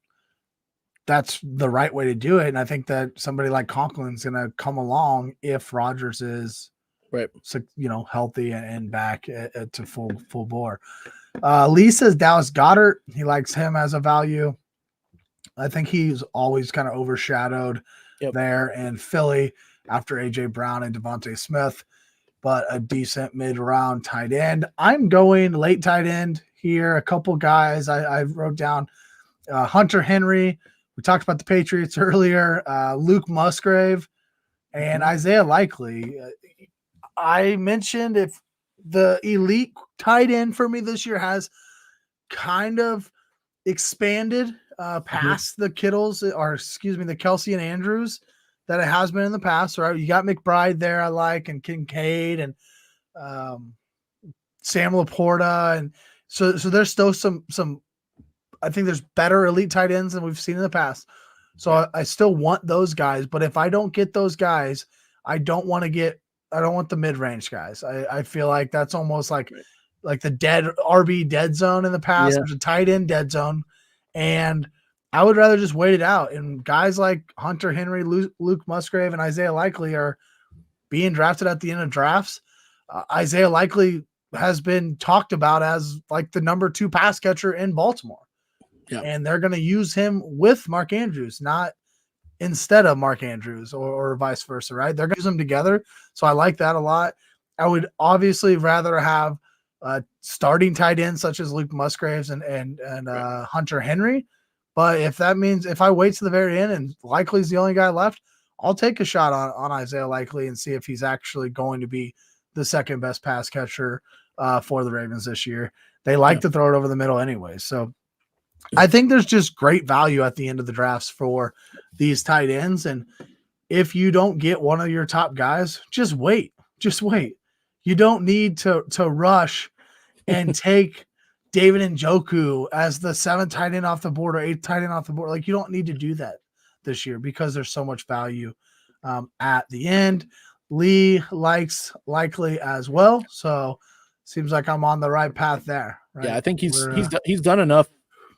the right way to do it. And I think that somebody like Conklin's going to come along if Rodgers is healthy and back to full bore. Lee says Dallas Goedert. He likes him as a value. I think he's always kind of overshadowed there in Philly after AJ Brown and Devontae Smith. but a decent mid-round tight end. I'm going late tight end here. A couple guys I wrote down. Hunter Henry. We talked about the Patriots earlier. Luke Musgrave and Isaiah Likely. I mentioned if the elite tight end for me this year has kind of expanded past the Kittles, or the Kelsey and Andrews that it has been in the past. Right, you got McBride there, I like, and Kincaid and Sam Laporta, and so there's still some. I think there's better elite tight ends than we've seen in the past. So I still want those guys, but if I don't get those guys, I don't want the mid-range guys. I feel like that's almost like the dead RB dead zone in the past. There's a tight end dead zone, and I would rather just wait it out. And guys like Hunter Henry, Luke Musgrave, and Isaiah Likely are being drafted at the end of drafts. Isaiah Likely has been talked about as like the number 2 pass catcher in Baltimore. Yeah. And they're going to use him with Mark Andrews, not instead of Mark Andrews or vice versa, right? They're going to use them together. So I like that a lot. I would obviously rather have starting tight ends such as Luke Musgraves and Hunter Henry. But if that means if I wait to the very end and Likely's the only guy left, I'll take a shot on Isaiah Likely and see if he's actually going to be the second best pass catcher for the Ravens this year. They like to throw it over the middle anyway. So I think there's just great value at the end of the drafts for these tight ends. And if you don't get one of your top guys, just wait. Just wait. You don't need to rush and take David Njoku as the 7th tight end off the board or 8th tight end off the board. Like, you don't need to do that this year because there's so much value at the end. Lee likes Likely as well. So seems like I'm on the right path there. Right? Yeah, I think he's done enough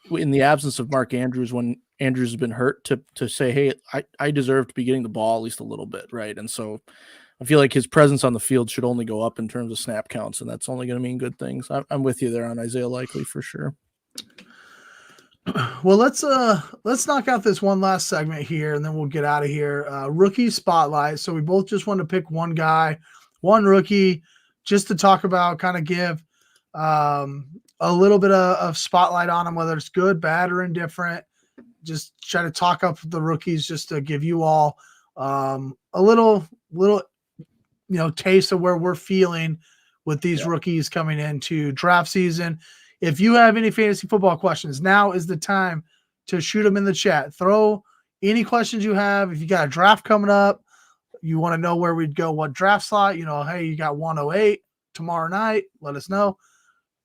in the absence of Mark Andrews when Andrews has been hurt to say, hey, I deserve to be getting the ball at least a little bit, right? And so I feel like his presence on the field should only go up in terms of snap counts, and that's only going to mean good things. I'm with you there on Isaiah Likely for sure. Well, let's knock out this one last segment here, and then we'll get out of here. Rookie spotlight. So we both just want to pick one guy, one rookie, just to talk about, kind of give a little bit of spotlight on them, whether it's good, bad, or indifferent. Just try to talk up the rookies just to give you all a little taste of where we're feeling with these rookies coming into draft season. If you have any fantasy football questions, now is the time to shoot them in the chat. Throw any questions you have. If you got a draft coming up, you want to know where we'd go, what draft slot, hey, you got 108 tomorrow night, let us know.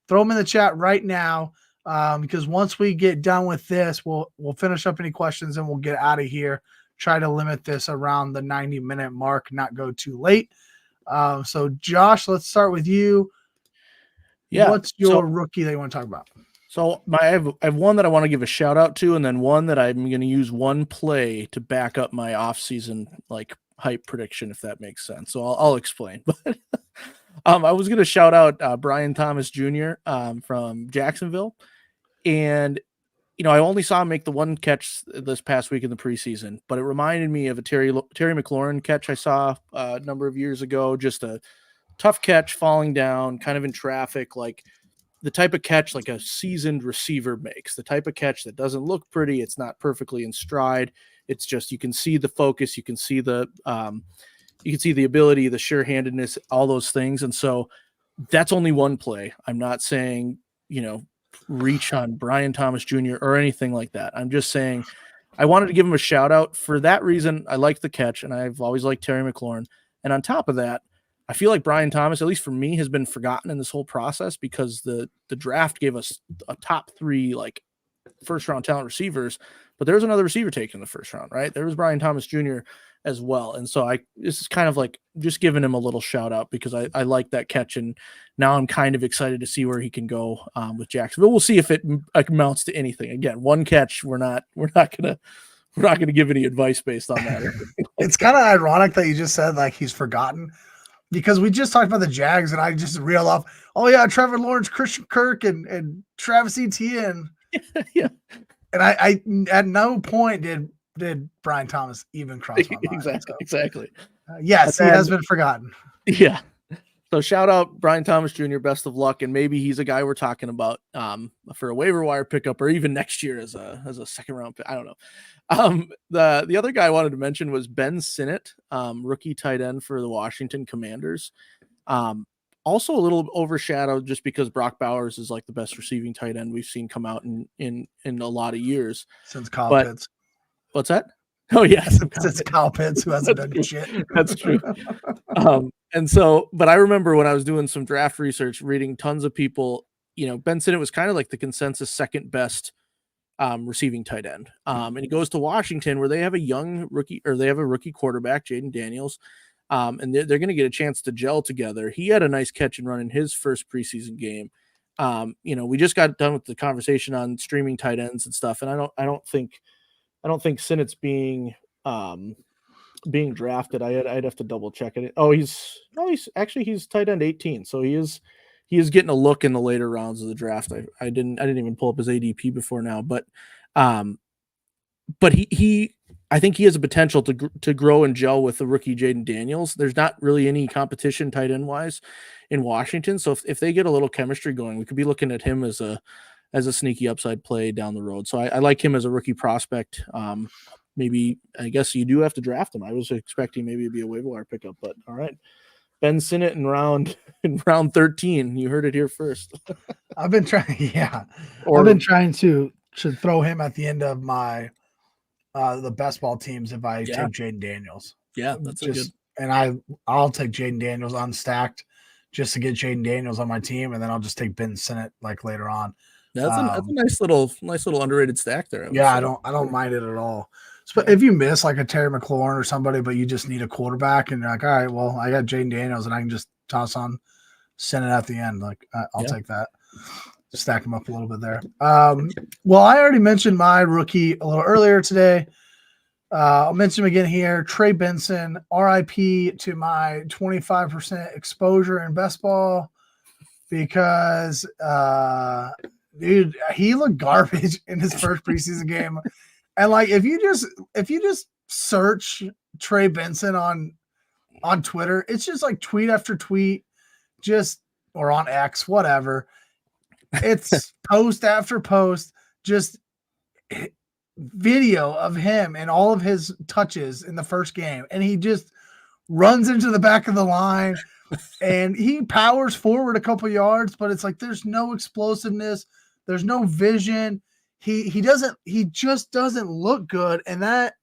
Throw them in the chat right now, because once we get done with this, we'll finish up any questions and we'll get out of here. Try to limit this around the 90-minute mark, not go too late. So, Josh, let's start with you. Yeah. What's your rookie that you want to talk about? So I have one that I want to give a shout out to, and then one that I'm going to use one play to back up my offseason hype prediction, if that makes sense. So I'll explain. But I was going to shout out Brian Thomas Jr. From Jacksonville, and I only saw him make the one catch this past week in the preseason, but it reminded me of a Terry McLaurin catch I saw a number of years ago. Just a tough catch, falling down, kind of in traffic, like the type of catch like a seasoned receiver makes, the type of catch that doesn't look pretty. It's not perfectly in stride. It's just, you can see the focus, you can see the ability, the sure-handedness, all those things. And so that's only one play. I'm not saying, reach on Brian Thomas Jr. or anything like that. I'm just saying I wanted to give him a shout out for that reason. I like the catch, and I've always liked Terry McLaurin. And on top of that, I feel like Brian Thomas, at least for me, has been forgotten in this whole process because the draft gave us a top 3 first round talent receivers, but there was another receiver taken in the first round, right? There was Brian Thomas Jr. as well. And so this is kind of just giving him a little shout out because I like that catch, and now I'm kind of excited to see where he can go with Jacksonville. We'll see if it amounts to anything. Again, one catch. We're not gonna give any advice based on that. It's kind of ironic that you just said he's forgotten, because we just talked about the Jags and I just reeled off, oh yeah, Trevor Lawrence, Christian Kirk, and Travis Etienne. Yeah. And I at no point did Brian Thomas even cross my mind. Exactly. Yes, he has been forgotten. Yeah. So shout out Brian Thomas Jr. Best of luck, and maybe he's a guy we're talking about for a waiver wire pickup, or even next year as a second round pick. I don't know. The other guy I wanted to mention was Ben Sinnott, rookie tight end for the Washington Commanders. Also a little overshadowed just because Brock Bowers is like the best receiving tight end we've seen come out in a lot of years since Kyle Pitts. What's that? Oh yeah, since Kyle Pitts, who hasn't done shit. That's true. And so, but I remember when I was doing some draft research, reading tons of people, Ben Sinnott was kind of like the consensus second best receiving tight end. And he goes to Washington where they have a young rookie, or they have a rookie quarterback, Jaden Daniels. And they're going to get a chance to gel together. He had a nice catch and run in his first preseason game. We just got done with the conversation on streaming tight ends and stuff. And I don't think Sinnott's being drafted. I'd have to double check it. He's tight end 18. So he is getting a look in the later rounds of the draft. I didn't even pull up his ADP before now, but he I think he has a potential to grow and gel with the rookie Jaden Daniels. There's not really any competition tight end wise in Washington. So if they get a little chemistry going, we could be looking at him as a sneaky upside play down the road. So I like him as a rookie prospect. Maybe, I guess you do have to draft him. I was expecting maybe it'd be a waiver wire pickup, but all right. Ben Sinnott in round 13. You heard it here first. I've been trying. Yeah. I've been trying to throw him at the end of my, the best ball teams if I take Jaden Daniels. Yeah, that's good. And I'll take Jaden Daniels unstacked just to get Jaden Daniels on my team, and then I'll just take Ben Sinnott like later on. That's a nice little underrated stack there. I don't mind it at all. So if you miss like a Terry McLaurin or somebody, but you just need a quarterback, and you're like, all right, well, I got Jaden Daniels, and I can just toss on Sinnott at the end. Like I'll take that. Stack them up a little bit there. Well, I already mentioned my rookie a little earlier today. I'll mention him again here. Trey Benson, RIP to my 25% exposure in best ball, because dude, he looked garbage in his first preseason game. And like if you just search Trey Benson on Twitter, it's just like tweet after tweet, or on X, whatever. It's post after post, just video of him and all of his touches in the first game. And he just runs into the back of the line and he powers forward a couple yards, but it's like there's no explosiveness, there's no vision. He just doesn't look good. And that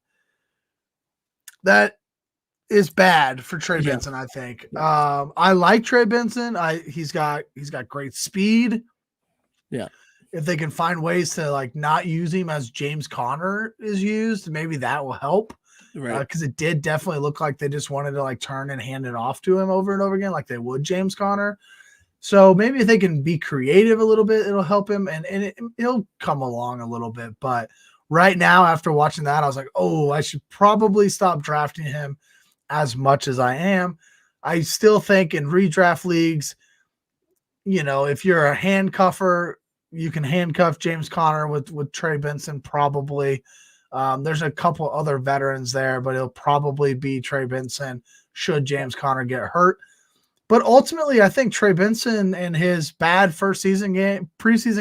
is bad for Trey Benson, I think. I like Trey Benson. He's got great speed. Yeah. If they can find ways to like not use him as James Conner is used, maybe that will help. Right. Because it did definitely look like they just wanted to like turn and hand it off to him over and over again, like they would James Conner. So maybe if they can be creative a little bit, it'll help him, and he'll come along a little bit. But right now, after watching that, I was like, oh, I should probably stop drafting him as much as I am. I still think in redraft leagues, if you're a handcuffer, you can handcuff James Conner with Trey Benson probably. There's a couple other veterans there, but it'll probably be Trey Benson should James Conner get hurt. But ultimately, I think Trey Benson and his bad preseason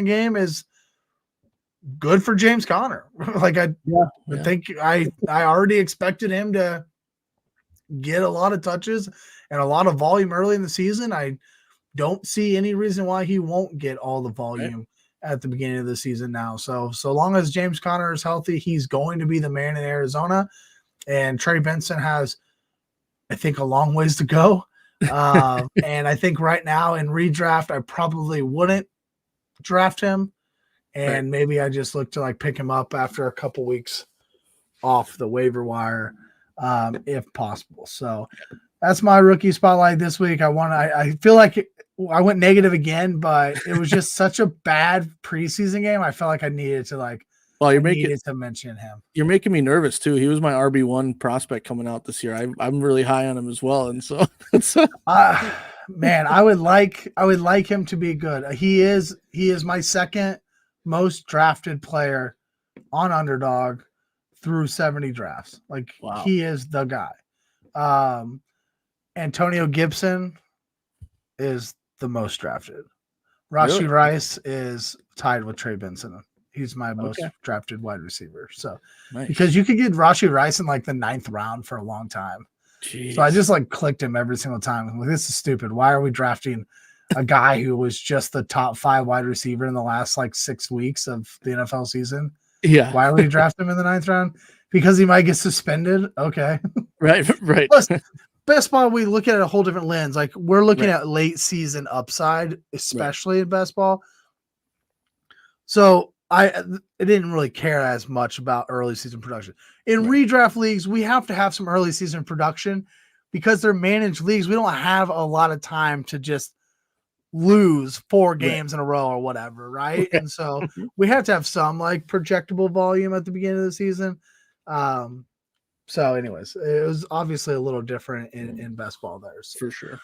game is good for James Conner. Like I think I already expected him to get a lot of touches and a lot of volume early in the season. I don't see any reason why he won't get all the volume at the beginning of the season now. So long as James Conner is healthy, he's going to be the man in Arizona. And Trey Benson has, I think, a long ways to go. And I think right now in redraft, I probably wouldn't draft him. And maybe I just look to like pick him up after a couple weeks off the waiver wire, if possible. So that's my rookie spotlight this week. I feel like I went negative again, but it was just such a bad preseason game. I felt like I needed to to mention him. You're making me nervous too. He was my RB1 prospect coming out this year. I'm really high on him as well, and so man, I would like him to be good. He is my second most drafted player on Underdog through 70 drafts. Like he is the guy. Antonio Gibson, is the most drafted. Rashee Really? Rice is tied with Trey Benson. He's my most Okay. drafted wide receiver. So because Nice. you could get Rashee Rice in like the 9th round for a long time. So I Jeez. just like clicked him every single time. I'm like, this is stupid. Why are we drafting a guy who was just the top 5 wide receiver in the last like 6 weeks of the NFL season? Yeah. Why would we draft him in the 9th round? Because he might get suspended. Okay. Right. Right. Plus, best ball, we look at it a whole different lens. Like we're looking Right. at late season upside, especially in best ball. So I didn't really care as much about early season production. In redraft leagues, we have to have some early season production because they're managed leagues. We don't have a lot of time to just lose 4 games in a row or whatever, right? And so we have to have some like projectable volume at the beginning of the season. So anyways, it was obviously a little different in best ball there. So. For sure.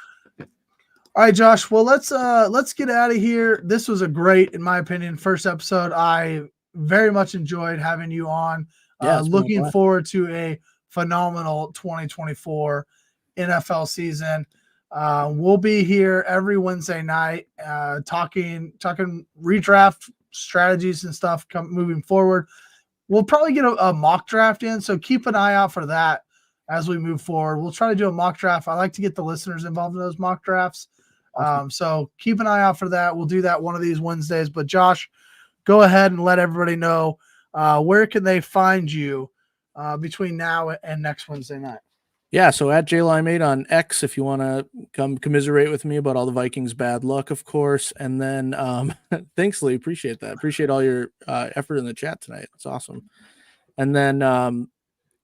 All right, Josh. Well, let's get out of here. This was a great, in my opinion, first episode. I very much enjoyed having you on. Yeah. Looking forward to a phenomenal 2024 NFL season. We'll be here every Wednesday night, talking redraft strategies and stuff moving forward. We'll probably get a mock draft in, so keep an eye out for that as we move forward. We'll try to do a mock draft. I like to get the listeners involved in those mock drafts. So keep an eye out for that. We'll do that one of these Wednesdays. But Josh, go ahead and let everybody know where can they find you between now and next Wednesday night. Yeah, so at JLime8 on X if you want to come commiserate with me about all the Vikings' bad luck, of course. And then thanks, Lee. Appreciate that. Appreciate all your effort in the chat tonight. It's awesome. And then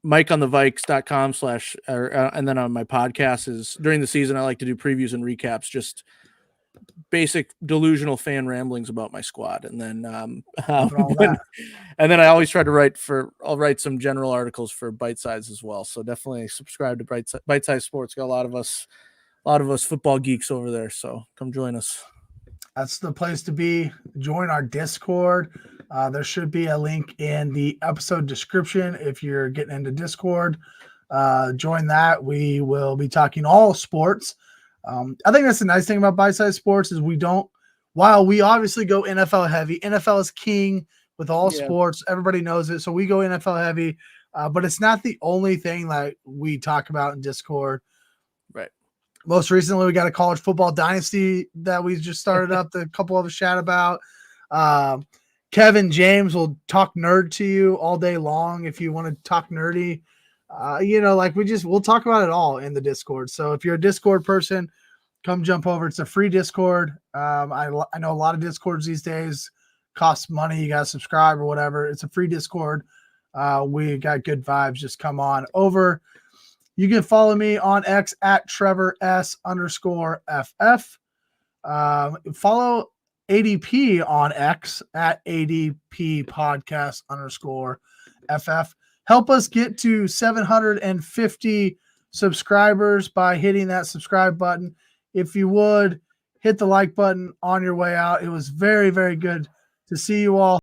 MikeOnTheVikes.com and then on my podcast is during the season, I like to do previews and recaps, just basic delusional fan ramblings about my squad. And then and then I always try to I'll write some general articles for Bite Size as well. So definitely subscribe to Bite Size Sports. Got a lot of us football geeks over there. So come join us. That's the place to be. Join our Discord. There should be a link in the episode description if you're getting into Discord. Join that. We will be talking all sports. I think that's the nice thing about Bite Size Sports is while we obviously go NFL heavy, NFL is king with all sports. Everybody knows it. So we go NFL heavy, but it's not the only thing that we talk about in Discord. Right. Most recently, we got a college football dynasty that we just started up. A couple of us chat about. Kevin James will talk nerd to you all day long if you want to talk nerdy. We'll talk about it all in the Discord. So if you're a Discord person, come jump over. It's a free Discord. I know a lot of Discords these days cost money. You got to subscribe or whatever. It's a free Discord. We got good vibes. Just come on over. You can follow me on X at TrevorS_FF. Follow ADP on X at ADP podcast_FF. Help us get to 750 subscribers by hitting that subscribe button. If you would, hit the like button on your way out. It was very, very good to see you all.